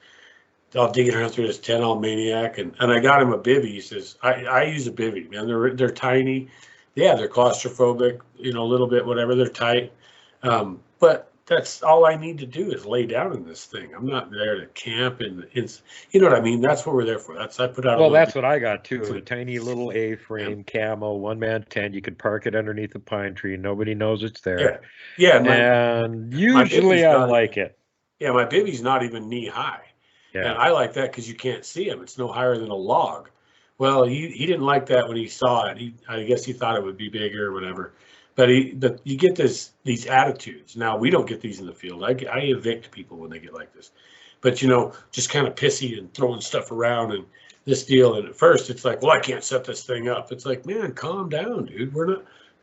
all digging around through this tent, all maniac, and I got him a bivvy. He says, I use a bivvy, man. They're tiny, they're claustrophobic, a little bit, whatever. They're tight, but that's all I need to do is lay down in this thing. I'm not there to camp and it's, you know what I mean? That's what we're there for. That's, I put out. Well, that's what I got too. A tiny little A-frame camo, one-man tent. You could park it underneath a pine tree. Nobody knows it's there. Yeah. And usually I like it. Yeah, my bivvy's not even knee high. Yeah. And I like that because you can't see him. It's no higher than a log. Well, he didn't like that when he saw it. I guess he thought it would be bigger or whatever. But you get these attitudes. Now, we don't get these in the field. I evict people when they get like this. But, you know, just kind of pissy and throwing stuff around and this deal. And at first it's like, well, I can't set this thing up. It's like, man, calm down, dude.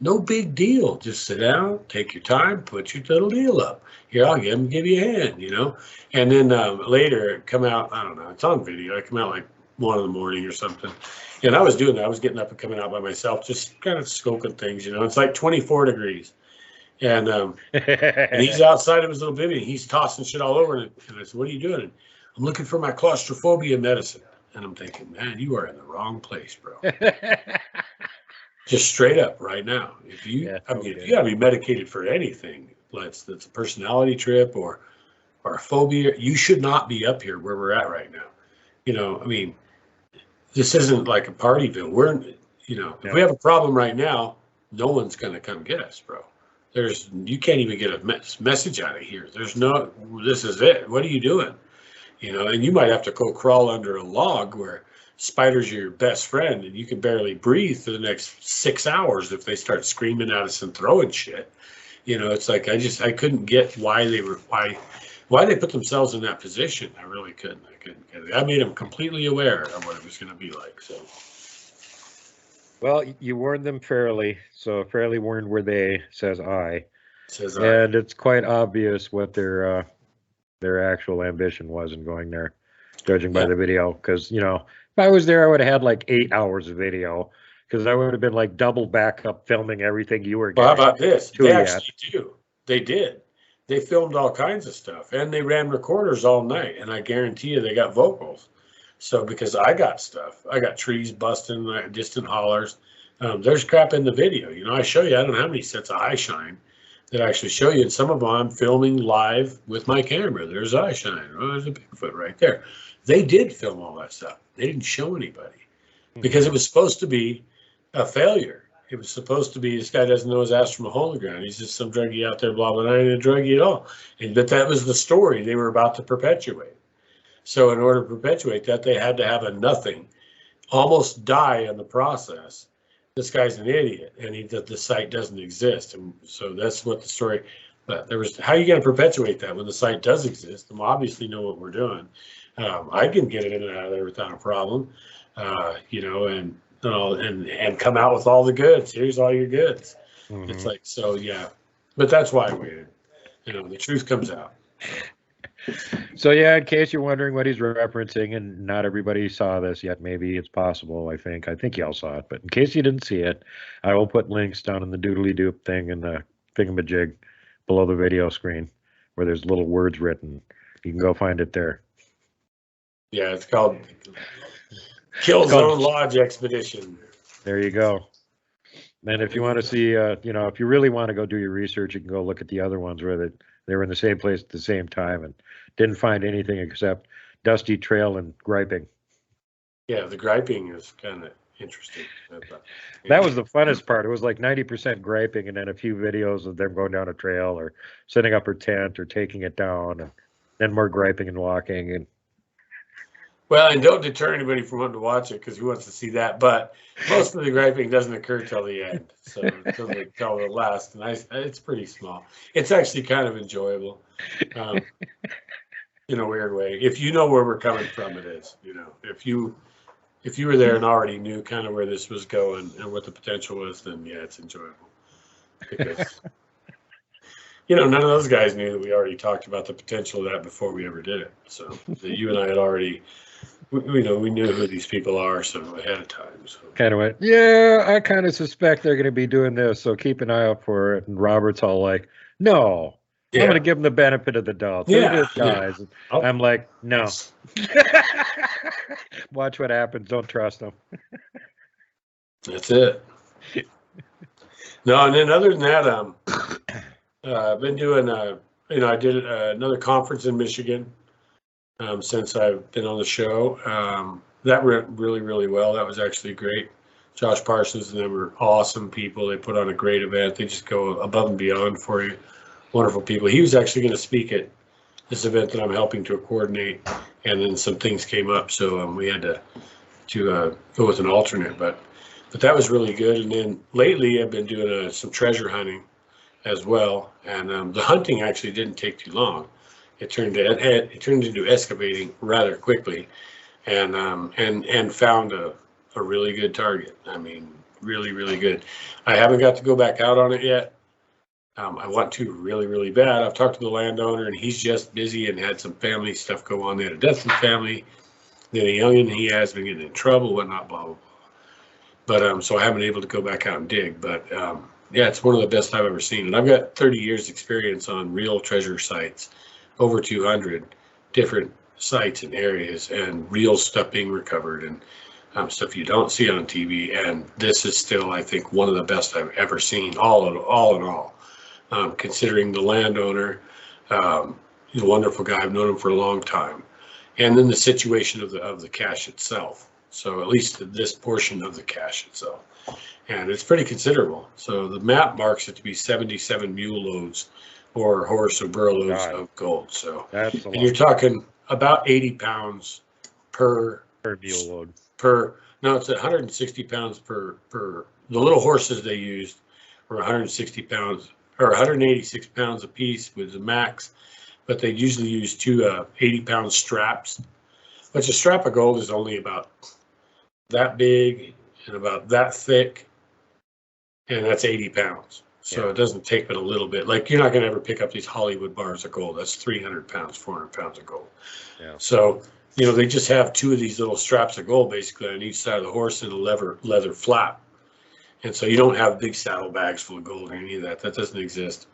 No big deal. Just sit down, take your time, put your little deal up. Here, I'll give you a hand, you know. And then later it come out, I don't know, it's on video. I come out like 1 in the morning or something. And I was doing that. I was getting up and coming out by myself, just kind of scoping things, you know. It's like 24 degrees. And and he's outside of his little bivvy. He's tossing shit all over. And I said, what are you doing? And I'm looking for my claustrophobia medicine. And I'm thinking, man, you are in the wrong place, bro. Just straight up right now. If you gotta be medicated for anything, that's a personality trip or a phobia, you should not be up here where we're at right now. You know, I mean, this isn't like a partyville. If we have a problem right now, no one's going to come get us, bro. You can't even get a message out of here. This is it. What are you doing? You know, and you might have to go crawl under a log where spiders are your best friend and you can barely breathe for the next 6 hours if they start screaming at us and throwing shit. You know, it's like, I couldn't get why they put themselves in that position. I really couldn't. I couldn't get it. I made them completely aware of what it was going to be like. So, well, you warned them fairly. So fairly warned were they, says I. Says and it's quite obvious what their actual ambition was in going there, judging by the video. Because, you know, if I was there, I would have had like 8 hours of video. Because I would have been like double backup filming everything you were getting. Well, how about this? They actually do. They did. They filmed all kinds of stuff, and they ran recorders all night, and I guarantee you they got vocals. So, because I got stuff. I got trees busting, distant hollers. There's crap in the video. You know, I show you, I don't know how many sets of eye shine that I actually show you, and some of them I'm filming live with my camera. There's eye shine. Oh, there's a Bigfoot right there. They did film all that stuff. They didn't show anybody because it was supposed to be a failure. It was supposed to be, this guy doesn't know his ass from a hole in the ground. He's just some druggie out there, blah, blah, blah. I ain't a druggie at all. But that was the story they were about to perpetuate. So in order to perpetuate that, they had to have a nothing, almost die in the process. This guy's an idiot, and the site doesn't exist. And so that's what the story, but how are you going to perpetuate that when the site does exist? And we'll obviously know what we're doing. I can get it in and out of there without a problem, you know, and come out with all the goods. Here's all your goods. Mm-hmm. It's like, so yeah, but that's why I waited. You know, the truth comes out. So yeah, in case you're wondering what he's referencing, and not everybody saw this yet, maybe it's possible. I think y'all saw it, but in case you didn't see it, I will put links down in the doodly doop thing and the thingamajig below the video screen where there's little words written. You can go find it there. Yeah, it's called Kill Zone Lodge Expedition. There you go. And if you want to see, you know, if you really want to go do your research, you can go look at the other ones where they were in the same place at the same time and didn't find anything except dusty trail and griping. Yeah, the griping is kind of interesting. That was the funnest part. It was like 90% griping and then a few videos of them going down a trail or setting up her tent or taking it down, and then more griping and walking. And well, and don't deter anybody from wanting to watch it because who wants to see that? But most of the griping doesn't occur till the end, so until the last, and it's pretty small. It's actually kind of enjoyable, in a weird way. If you know where we're coming from, it is. You know, if you were there and already knew kind of where this was going and what the potential was, then yeah, it's enjoyable. Because you know, none of those guys knew that we already talked about the potential of that before we ever did it. So that you and I had already. We knew who these people are, so ahead of time. So. Kind of went, yeah, I kind of suspect they're going to be doing this, so keep an eye out for it. And Robert's all like, no, I'm going to give them the benefit of the doubt. They're good guys. Yeah. I'm like, no. Watch what happens. Don't trust them. That's it. No, and then other than that, I've been doing I did another conference in Michigan since I've been on the show. That went really, really well. That was actually great. Josh Parsons and them were awesome people. They put on a great event. They just go above and beyond for you. Wonderful people. He was actually going to speak at this event that I'm helping to coordinate, and then some things came up, so we had to go with an alternate. But that was really good. And then lately, I've been doing some treasure hunting as well, and the hunting actually didn't take too long. It turned into excavating rather quickly, and found a really good target. I mean, really, really good. I haven't got to go back out on it yet. I want to really, really bad. I've talked to the landowner, and he's just busy and had some family stuff go on. They had a death in the family. Then a youngin he has been getting in trouble, whatnot, blah, blah, blah. But so I haven't been able to go back out and dig. But yeah, it's one of the best I've ever seen. And I've got 30 years experience on real treasure sites, over 200 different sites and areas, and real stuff being recovered, and stuff you don't see on TV. And this is still, I think, one of the best I've ever seen, all in all. Considering the landowner, he's a wonderful guy. I've known him for a long time, and then the situation of the cache itself. So at least this portion of the cache itself, and it's pretty considerable. So the map marks it to be 77 mule loads, or horse or burro loads of gold. So That's a and lot. you're talking about 80 pounds per mule load. No, it's 160 pounds per. The little horses they used were 160 pounds. Or 186 pounds a piece was the max, but they usually use two 80-pound straps. Which a strap of gold is only about that big and about that thick, and that's 80 pounds. So It doesn't take but a little bit. Like, you're not going to ever pick up these Hollywood bars of gold. That's 300 pounds, 400 pounds of gold. Yeah. So, they just have two of these little straps of gold basically on each side of the horse and a leather flap. And so you don't have big saddlebags full of gold or any of that. That doesn't exist.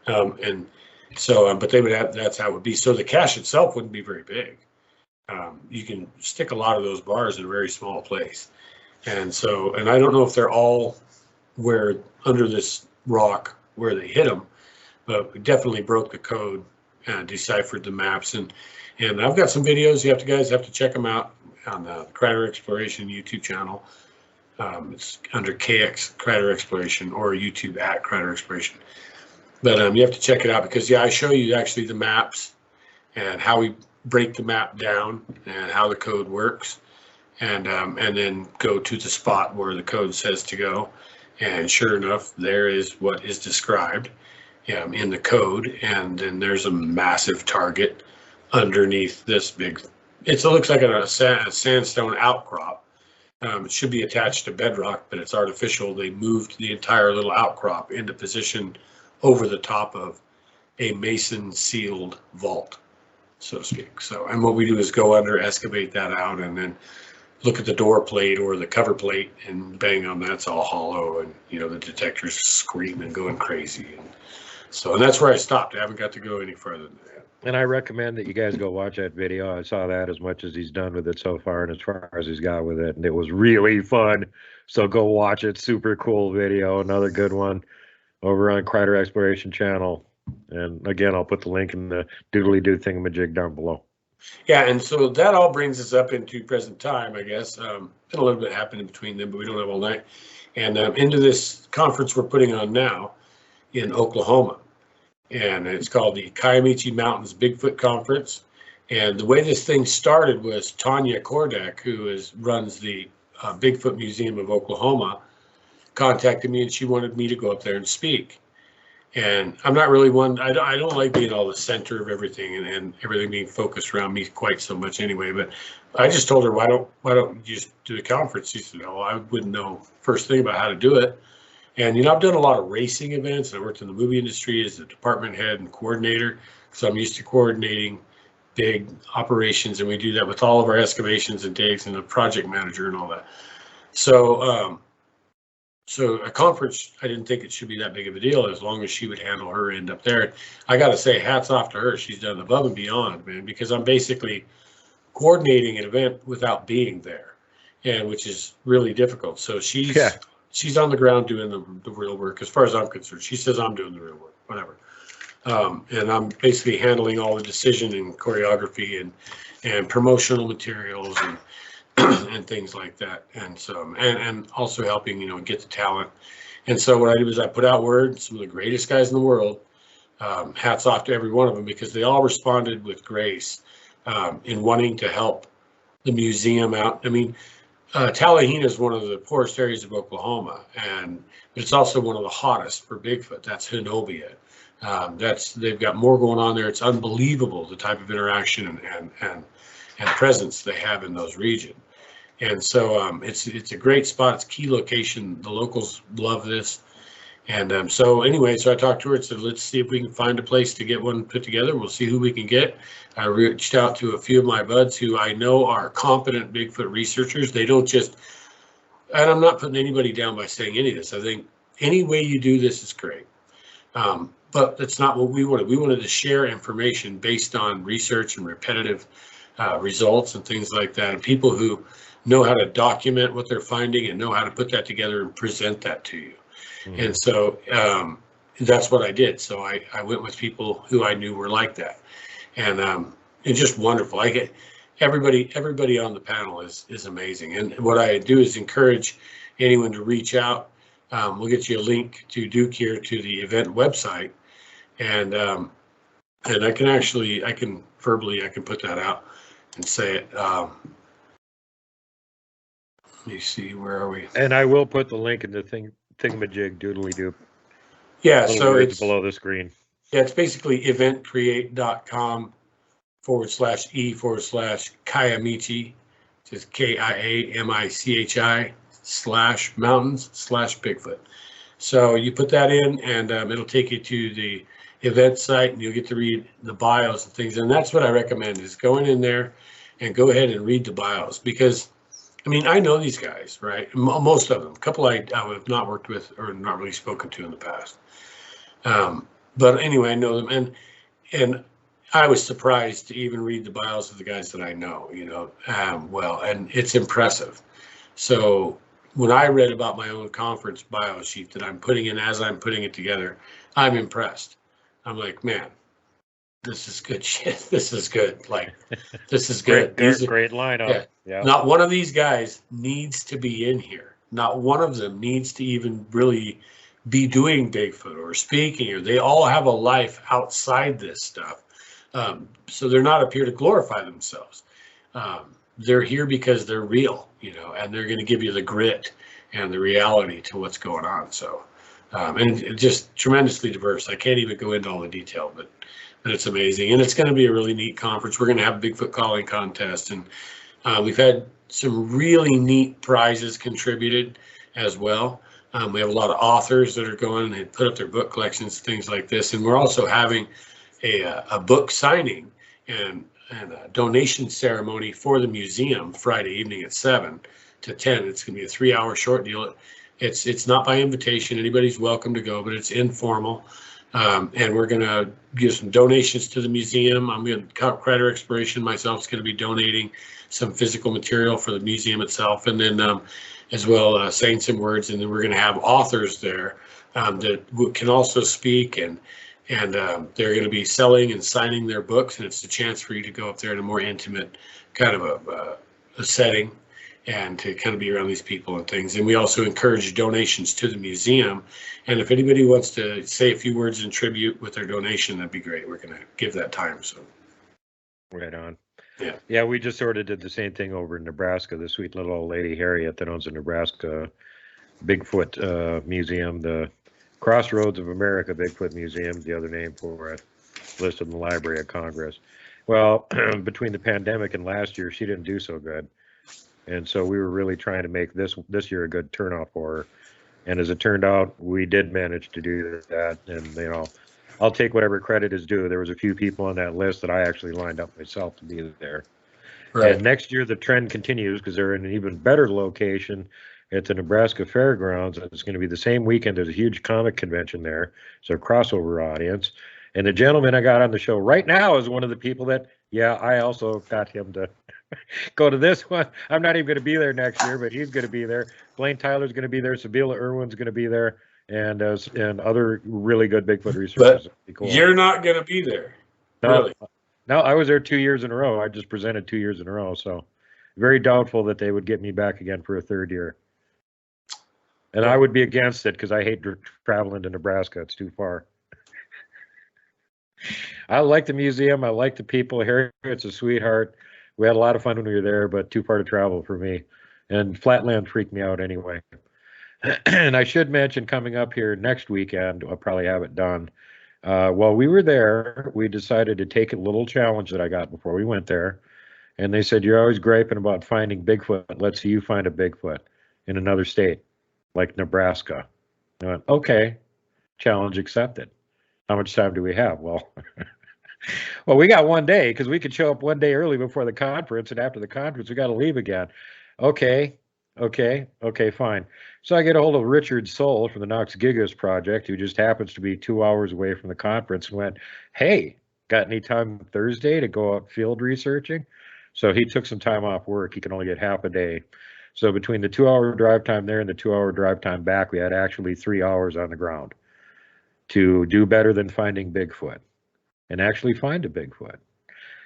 And so, but they would have, that's how it would be. So the cache itself wouldn't be very big. You can stick a lot of those bars in a very small place. And so, and I don't know if they're all where under this rock where they hit them, but we definitely broke the code and deciphered the maps. And I've got some videos. Guys have to check them out on the Kryder Exploration YouTube channel. It's under KX Kryder Exploration, or YouTube at Kryder Exploration. But you have to check it out because I show you actually the maps and how we break the map down and how the code works, and then go to the spot where the code says to go. And sure enough, there is what is described in the code, and then there's a massive target underneath this big. It looks like a sandstone outcrop. It should be attached to bedrock, but it's artificial. They moved the entire little outcrop into position over the top of a mason sealed vault, so to speak. So, and what we do is go under, excavate that out, and then look at the door plate or the cover plate and bang on that. It's all hollow, and the detector's screaming, going crazy. And that's where I stopped. I haven't got to go any further than that. And I recommend that you guys go watch that video. I saw that as much as he's done with it so far and as far as he's got with it. And it was really fun. So go watch it. Super cool video. Another good one over on Kryder Exploration channel. And again, I'll put the link in the doodly doo thingamajig down below. Yeah, and so that all brings us up into present time, I guess. Been a little bit happened in between them, but we don't have all night. And into this conference we're putting on now in Oklahoma. And it's called the Kiamichi Mountains Bigfoot Conference. And the way this thing started was Tanya Kordak, who runs the Bigfoot Museum of Oklahoma, contacted me, and she wanted me to go up there and speak. And I'm not really one, I don't like being all the center of everything and everything being focused around me quite so much anyway. But I just told her, why don't you just do the conference? She said, oh, I wouldn't know first thing about how to do it. And, I've done a lot of racing events. I worked in the movie industry as a department head and coordinator. So I'm used to coordinating big operations, and we do that with all of our excavations and digs and the project manager and all that. So, so a conference, I didn't think it should be that big of a deal as long as she would handle her end up there. I got to say, hats off to her. She's done above and beyond, man, because I'm basically coordinating an event without being there, and which is really difficult. So she's on the ground doing the real work as far as I'm concerned. She says I'm doing the real work, whatever. And I'm basically handling all the decision and choreography and promotional materials and and things like that. And so, and also helping, get the talent. And so what I did was I put out word, some of the greatest guys in the world, hats off to every one of them, because they all responded with grace in wanting to help the museum out. I mean, Tallahassee is one of the poorest areas of Oklahoma, and it's also one of the hottest for Bigfoot. That's Honobia. They've got more going on there. It's unbelievable the type of interaction and presence they have in those regions. And so it's a great spot. It's a key location. The locals love this. And so anyway, so I talked to her and said, let's see if we can find a place to get one put together. We'll see who we can get. I reached out to a few of my buds who I know are competent Bigfoot researchers. They don't just, and I'm not putting anybody down by saying any of this. I think any way you do this is great. But that's not what we wanted. We wanted to share information based on research and repetitive results and things like that. And people who know how to document what they're finding and know how to put that together and present that to you. And so that's what I did. So I went with people who I knew were like that, and it's just wonderful. I get everybody on the panel is amazing. And what I do is encourage anyone to reach out. We'll get you a link to Duke here to the event website, and I can verbally put that out and say it. Let me see, where are we? And I will put the link in the thingamajig doodly doo. Yeah, so it's below the screen. Yeah, it's basically eventcreate.com/e/Kiamichi, just KIAMICHI/mountains/Bigfoot. So you put that in, and it'll take you to the event site, and you'll get to read the bios and things. And that's what I recommend, is going in there and go ahead and read the bios, because I mean, I know these guys, right? Most of them. A couple I have not worked with or not really spoken to in the past. But anyway, I know them, and I was surprised to even read the bios of the guys that I know, well, and it's impressive. So when I read about my own conference bio sheet that I'm putting in as I'm putting it together, I'm impressed. I'm like, man, this is good shit. This is good. Like, this is good. Great lineup. Yeah. Not one of these guys needs to be in here. Not one of them needs to even really be doing Bigfoot or speaking, or they all have a life outside this stuff. So they're not up here to glorify themselves. They're here because they're real, and they're going to give you the grit and the reality to what's going on. So, and it's just tremendously diverse. I can't even go into all the detail, but it's amazing. And it's going to be a really neat conference. We're going to have a Bigfoot calling contest, and we've had some really neat prizes contributed as well. We have a lot of authors that are going and put up their book collections, things like this. And we're also having a book signing and a donation ceremony for the museum Friday evening at 7 to 10. It's going to be a 3-hour short deal. It's not by invitation. Anybody's welcome to go, but it's informal. And we're going to give some donations to the museum. I'm going to, Kryder Exploration myself is going to be donating some physical material for the museum itself, and then as well saying some words. And then we're going to have authors there that can also speak, and they're going to be selling and signing their books. And it's a chance for you to go up there in a more intimate kind of a setting, and to kind of be around these people and things. And we also encourage donations to the museum. And if anybody wants to say a few words in tribute with their donation, that'd be great. We're going to give that time. So, right on. Yeah. We just sort of did the same thing over in Nebraska. The sweet little old lady Harriet that owns the Nebraska Bigfoot Museum, the Crossroads of America Bigfoot Museum, the other name for it, listed in the Library of Congress. Well, between the pandemic and last year, she didn't do so good. And so we were really trying to make this year a good turnout for her. And as it turned out, we did manage to do that. And, I'll take whatever credit is due. There was a few people on that list that I actually lined up myself to be there. Right. And next year, the trend continues because they're in an even better location at the Nebraska Fairgrounds. It's going to be the same weekend. There's a huge comic convention there. So a crossover audience. And the gentleman I got on the show right now is one of the people that, I also got him to go to this one. I'm not even going to be there next year, but he's going to be there. Blaine Tyler's going to be there. Sabila Irwin's going to be there. and other really good Bigfoot researchers. But That'd be cool. you're not going to be there. No, Really? no, I was there 2 years in a row. I just presented 2 years in a row, so very doubtful that they would get me back again for a third year. And I would be against it because I hate traveling to Nebraska. It's too far. I like the museum. I like the people. Harriet's a sweetheart. We had a lot of fun when we were there, but too far to travel for me. And Flatland freaked me out anyway. And I should mention coming up here next weekend, I'll probably have it done. While we were there, we decided to take a little challenge that I got before we went there. And they said, you're always griping about finding Bigfoot. Let's see you find a Bigfoot in another state, like Nebraska. I went, okay, challenge accepted. How much time do we have? Well, well, we got 1 day because we could show up 1 day early before the conference, and after the conference, we got to leave again. Okay, fine. So I get a hold of Richard Soul from the Knox Gigas Project, who just happens to be 2 hours away from the conference, and went, hey, got any time Thursday to go out field researching? So he took some time off work. He can only get half a day. So between the 2 hour drive time there and the 2 hour drive time back, we had actually 3 hours on the ground to do better than finding Bigfoot and actually find a Bigfoot.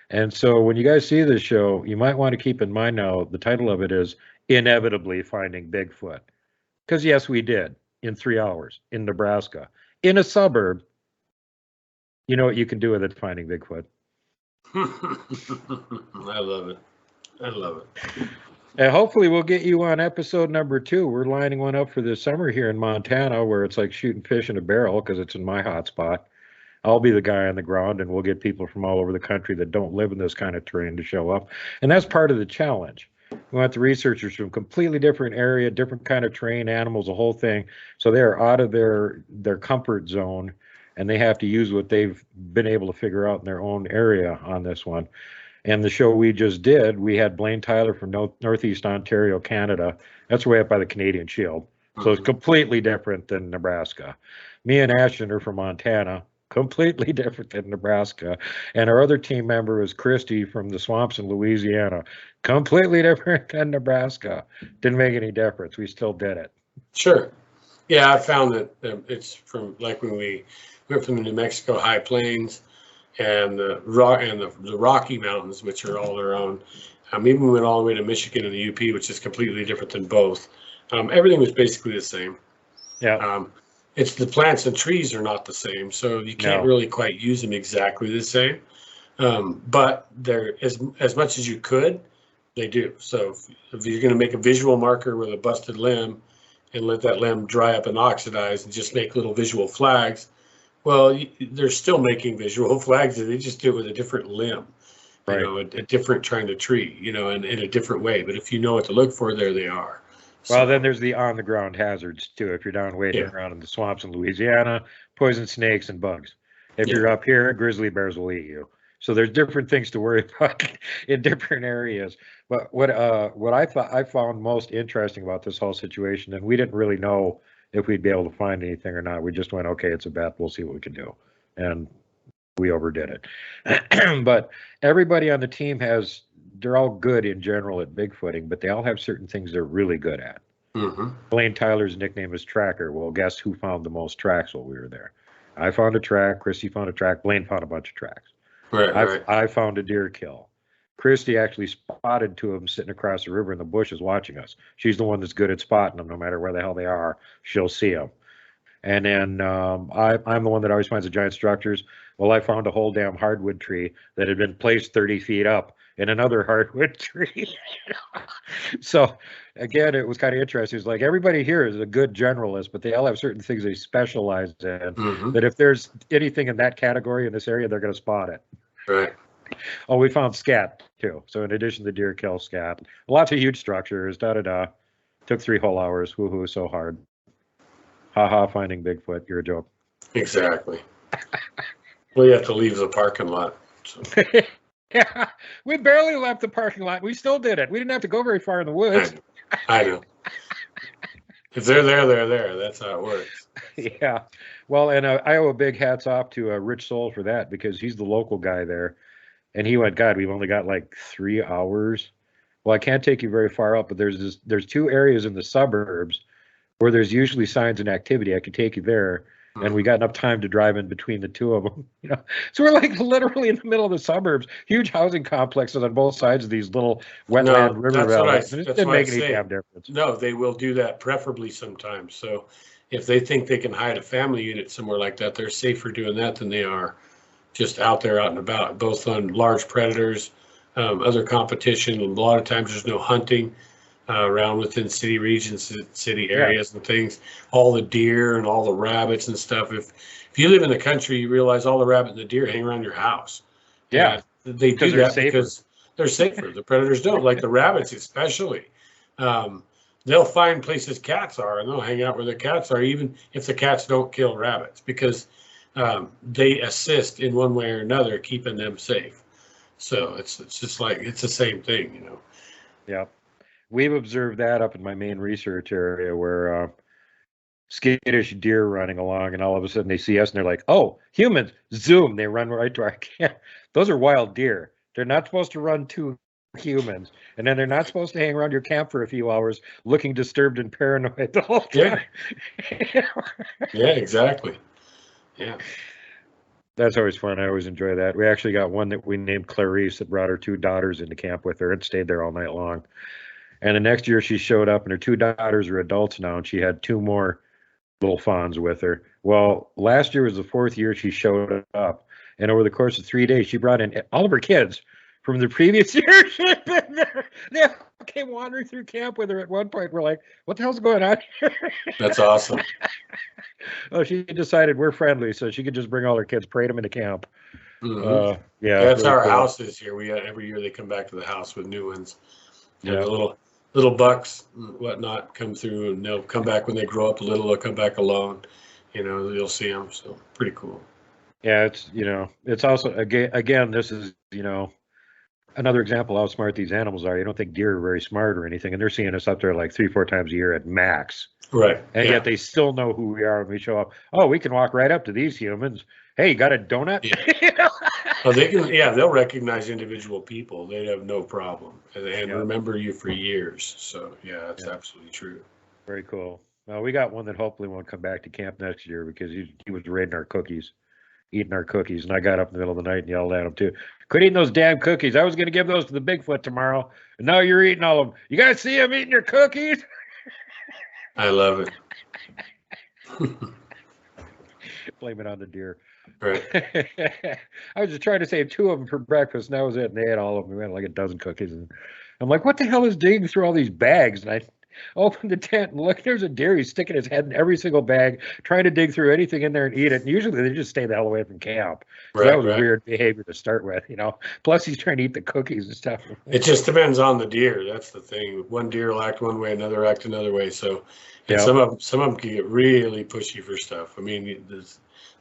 And so when you guys see this show, you might want to keep in mind now, the title of it is Inevitably Finding Bigfoot. Because yes, we did in 3 hours in Nebraska, in a suburb. You know what you can do with it, finding Bigfoot. I love it. I love it. And hopefully we'll get you on episode number 2. We're lining one up for this summer here in Montana, where it's like shooting fish in a barrel because it's in my hot spot. I'll be the guy on the ground, and we'll get people from all over the country that don't live in this kind of terrain to show up. And that's part of the challenge. We want the researchers from completely different area, different kind of terrain, animals, the whole thing. So they are out of their comfort zone, and they have to use what they've been able to figure out in their own area on this one. And the show we just did, we had Blaine Tyler from Northeast Ontario, Canada. That's way up by the Canadian Shield. So it's completely different than Nebraska. Me and Ashton are from Montana, completely different than Nebraska. And our other team member was Christy from the swamps in Louisiana, completely different than Nebraska. Didn't make any difference. We still did it. Sure. Yeah, I found that it's from like when we went from the New Mexico high plains and the Rocky Mountains, which are all their own. Even we went all the way to Michigan and the UP, which is completely different than both. Everything was basically the same. Yeah. It's the plants and trees are not the same, so you can't really quite use them exactly the same. But they're as much as you could, they do. So if you're going to make a visual marker with a busted limb and let that limb dry up and oxidize and just make little visual flags, well, they're still making visual flags. They just do it with a different limb, right. A different kind of tree, in a different way. But if you know what to look for, there they are. Well, then there's the on-the-ground hazards, too. If you're down wading around in the swamps in Louisiana, poison snakes and bugs. If you're up here, grizzly bears will eat you. So there's different things to worry about in different areas. But what I found most interesting about this whole situation, and we didn't really know if we'd be able to find anything or not. We just went, okay, it's a bet. We'll see what we can do. And we overdid it. But everybody on the team they're all good in general at Bigfooting, but they all have certain things they're really good at. Mm-hmm. Blaine Tyler's nickname is Tracker. Well, guess who found the most tracks while we were there? I found a track. Christy found a track. Blaine found a bunch of tracks. Right. I found a deer kill. Christy actually spotted 2 of them sitting across the river in the bushes watching us. She's the one that's good at spotting them. No matter where the hell they are, she'll see them. And then I'm the one that always finds the giant structures. Well, I found a whole damn hardwood tree that had been placed 30 feet up in another hardwood tree. So again, it was kind of interesting. It's like everybody here is a good generalist, but they all have certain things they specialize in. Mm-hmm. That if there's anything in that category in this area, they're going to spot it. Right. Oh, we found scat too. So in addition to deer kill, scat, lots of huge structures, Took 3 whole hours. Woohoo, so hard. Haha, finding Bigfoot. You're a joke. Exactly. Well, you have to leave the parking lot. So. Yeah, we barely left the parking lot. We still did it. We didn't have to go very far in the woods. I know. If they're there, they're there. That's how it works. Yeah. Well, and I owe a big hats off to Rich Soul for that, because he's the local guy there. And he went, God, we've only got like 3 hours. Well, I can't take you very far up, but there's 2 areas in the suburbs where there's usually signs and activity. I could take you there, and we got enough time to drive in between the two of them. So we're like literally in the middle of the suburbs, huge housing complexes on both sides of these little wetland river valleys, and it didn't make any damn difference. No, they will do that preferably sometimes. So if they think they can hide a family unit somewhere like that, they're safer doing that than they are just out there, out and about, both on large predators, other competition. A lot of times there's no hunting around within city regions, city areas and things. All the deer and all the rabbits and stuff. If you live in the country, you realize all the rabbit and the deer hang around your house. Yeah, they do that because they're safer. The predators don't, like the rabbits especially. They'll find places cats are, and they'll hang out where the cats are, even if the cats don't kill rabbits, because they assist in one way or another keeping them safe. So it's just like, it's the same thing, Yeah, we've observed that up in my main research area where skittish deer running along, and all of a sudden they see us and they're like, "Oh, humans!" Zoom, they run right to our camp. Those are wild deer. They're not supposed to run to humans, and then they're not supposed to hang around your camp for a few hours looking disturbed and paranoid the whole time. Yeah, exactly. Yeah. That's always fun. I always enjoy that. We actually got one that we named Clarice that brought her 2 daughters into camp with her and stayed there all night long. And the next year she showed up, and her 2 daughters are adults now, and she had 2 more little fawns with her. Well, last year was the 4th year she showed up, and over the course of 3 days, she brought in all of her kids from the previous year. She'd been there. They all came wandering through camp with her at one point. We're like, "What the hell's going on here?" That's awesome. Oh, she decided we're friendly, so she could just bring all her kids, parade them into camp. Mm-hmm. Yeah, that's really our cool. house is here. We every year they come back to the house with new ones. Yeah, the little bucks and whatnot come through, and they'll come back when they grow up a little. They'll come back alone. You'll see them. So pretty cool. Yeah, it's also again this is another example of how smart these animals are. You don't think deer are very smart or anything, and they're seeing us up there like 3-4 times a year at max. Right. And yet they still know who we are when we show up. Oh, we can walk right up to these humans. Hey, got a donut? Yeah. Oh, they can. Yeah, they'll recognize individual people. They'd have no problem, and remember you for years. So yeah, that's absolutely true. Very cool. Well, we got one that hopefully won't come back to camp next year because he was raiding our cookies, eating our cookies, and I got up in the middle of the night and yelled at him too. Quit eating those damn cookies. I was going to give those to the Bigfoot tomorrow, and now you're eating all of them. You guys see him eating your cookies? I love it. Blame it on the deer. Right. I was just trying to save 2 of them for breakfast, and that was it. And they had all of them. We had like a dozen cookies, and I'm like, "What the hell is digging through all these bags?" And I opened the tent and look, there's a deer. He's sticking his head in every single bag, trying to dig through anything in there and eat it. And usually they just stay the hell away from camp. So that was weird behavior to start with, Plus he's trying to eat the cookies and stuff. It just depends on the deer. That's the thing. One deer will act one way, another will act another way. So, and some of them can get really pushy for stuff. I mean,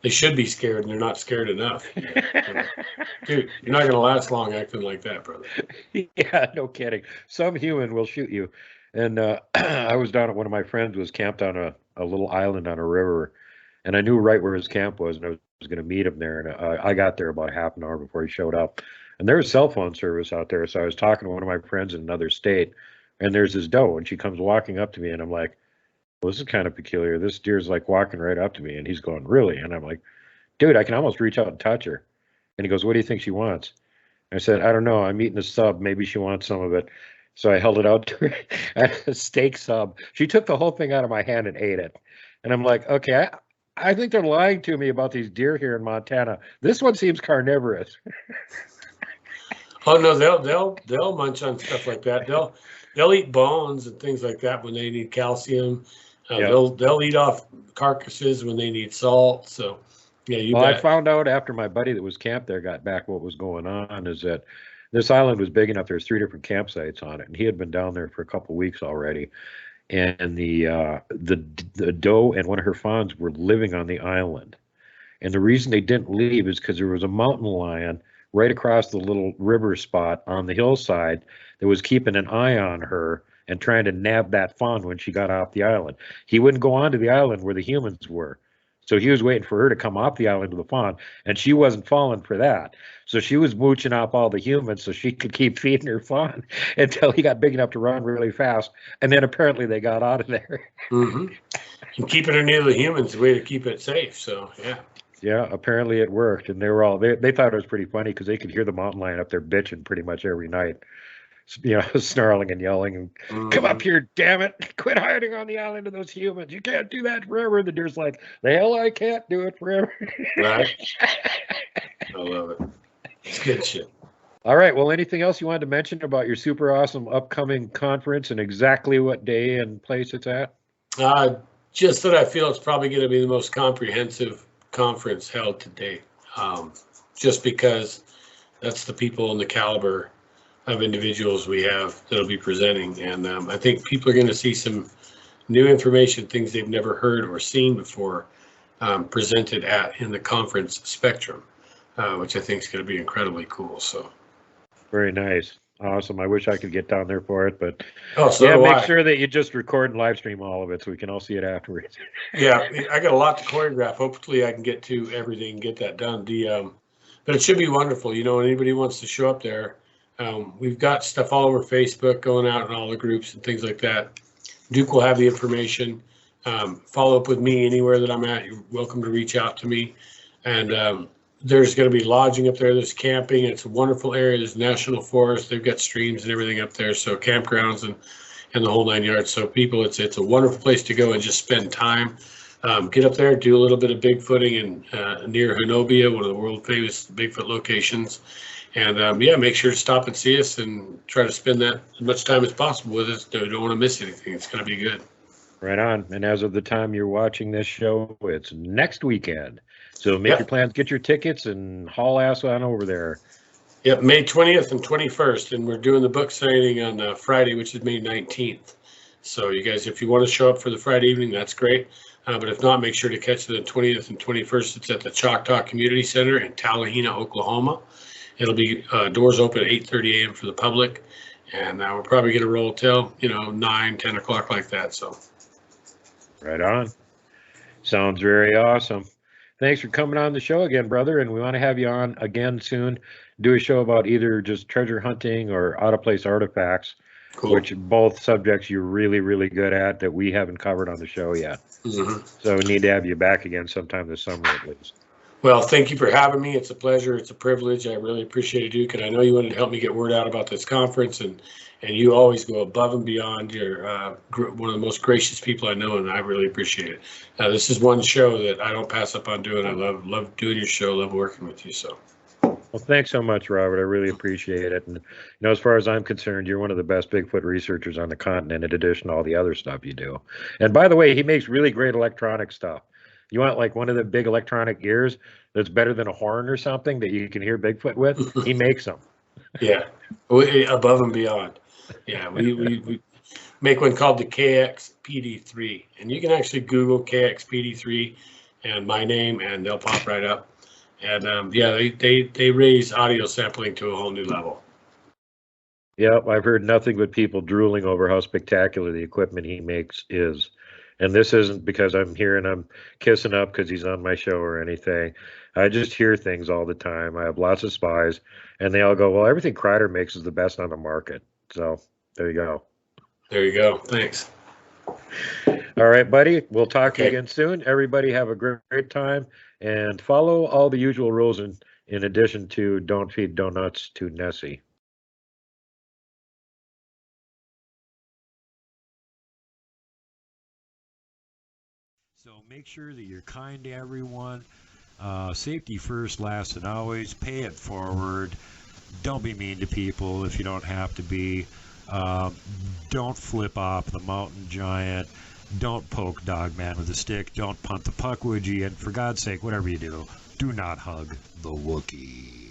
they should be scared, and they're not scared enough. Dude, you're not going to last long acting like that, brother. Yeah, no kidding. Some human will shoot you. And I was down at one of my friends was camped on a little island on a river, and I knew right where his camp was, and I was going to meet him there. And I got there about half an hour before he showed up, and there was cell phone service out there. So I was talking to one of my friends in another state, and there's this doe, and she comes walking up to me, and I'm like, "Well, this is kind of peculiar. This deer's like walking right up to me," and he's going, "Really?" And I'm like, "Dude, I can almost reach out and touch her." And he goes, "What do you think she wants?" I said, "I don't know. I'm eating a sub. Maybe she wants some of it." So I held it out to her, a steak sub. She took the whole thing out of my hand and ate it. And I'm like, okay, I think they're lying to me about these deer here in Montana. This one seems carnivorous. Oh no, they'll munch on stuff like that. They'll eat bones and things like that when they need calcium. They'll eat off carcasses when they need salt. So yeah, you bet. I found out after my buddy that was camped there got back what was going on is that this island was big enough. There's 3 different campsites on it, and he had been down there for a couple of weeks already. And the doe and one of her fawns were living on the island. And the reason they didn't leave is because there was a mountain lion right across the little river spot on the hillside that was keeping an eye on her and trying to nab that fawn when she got off the island. He wouldn't go onto the island where the humans were. So he was waiting for her to come off the island of the fawn, and she wasn't falling for that. So she was mooching off all the humans so she could keep feeding her fawn until he got big enough to run really fast. And then apparently they got out of there. Mm-hmm. And keeping her near the humans is the way to keep it safe. So, yeah. Yeah, apparently it worked. And they thought it was pretty funny because they could hear the mountain lion up there bitching pretty much every night. Snarling and yelling and come up here, damn it. Quit hiding on the island of those humans. You can't do that forever. And the deer's like, the hell I can't do it forever. Right. I love it. It's good shit. All right. Well, anything else you wanted to mention about your super awesome upcoming conference and exactly what day and place it's at? Just that I feel it's probably going to be the most comprehensive conference held to date. Just because that's the people and the caliber of individuals we have that'll be presenting. And I think people are going to see some new information, things they've never heard or seen before, presented in the conference spectrum, which I think is going to be incredibly cool. So very nice. Awesome. I wish I could get down there for it, but make sure that you just record and live stream all of it so we can all see it afterwards. Yeah, I got a lot to choreograph. Hopefully I can get to everything and get that done. But it should be wonderful. Anybody wants to show up there, we've got stuff all over Facebook going out in all the groups and things like that. Duke will have the information. Follow up with me anywhere that I'm at. You're welcome to reach out to me. And there's going to be lodging up there. There's camping. It's a wonderful area. There's national forest. They've got streams and everything up there. So campgrounds and the whole 9 yards. So people, it's a wonderful place to go and just spend time. Get up there, do a little bit of Bigfooting and near Honobia, one of the world famous Bigfoot locations. And make sure to stop and see us and try to spend that as much time as possible with us. Don't want to miss anything. It's going to be good. Right on. And as of the time you're watching this show, it's next weekend. So make your plans, get your tickets, and haul ass on over there. Yep, May 20th and 21st. And we're doing the book signing on Friday, which is May 19th. So you guys, if you want to show up for the Friday evening, that's great. But if not, make sure to catch the 20th and 21st. It's at the Choctaw Community Center in Tallahena, Oklahoma. It'll be doors open at 8:30 a.m. for the public. And we're probably going to roll till, 9, 10 o'clock like that. So. Right on. Sounds very awesome. Thanks for coming on the show again, brother. And we want to have you on again soon. Do a show about either just treasure hunting or out-of-place artifacts, which are both subjects you're really, really good at that we haven't covered on the show yet. Mm-hmm. So we need to have you back again sometime this summer at least. Well, thank you for having me. It's a pleasure. It's a privilege. I really appreciate it, Duke. And I know you wanted to help me get word out about this conference, and you always go above and beyond. You're one of the most gracious people I know, and I really appreciate it. This is one show that I don't pass up on doing. I love doing your show, love working with you. So. Well, thanks so much, Robert. I really appreciate it. And, as far as I'm concerned, you're one of the best Bigfoot researchers on the continent, in addition to all the other stuff you do. And by the way, he makes really great electronic stuff. You want like one of the big electronic ears that's better than a horn or something that you can hear Bigfoot with? He makes them. Yeah, above and beyond. Yeah, we make one called the KXPD3, and you can actually Google KXPD3 and my name, and they'll pop right up. And they raise audio sampling to a whole new level. Yep, I've heard nothing but people drooling over how spectacular the equipment he makes is. And this isn't because I'm here and I'm kissing up because he's on my show or anything. I just hear things all the time. I have lots of spies, and they all go, well, everything Kryder makes is the best on the market. So there you go. There you go. Thanks. All right, buddy. We'll talk again soon. Everybody have a great time, and follow all the usual rules in addition to don't feed donuts to Nessie. So make sure that you're kind to everyone. Safety first, last, and always. Pay it forward. Don't be mean to people if you don't have to be. Don't flip off the mountain giant. Don't poke Dogman with a stick. Don't punt the puck, would you? And for God's sake, whatever you do, do not hug the Wookiee.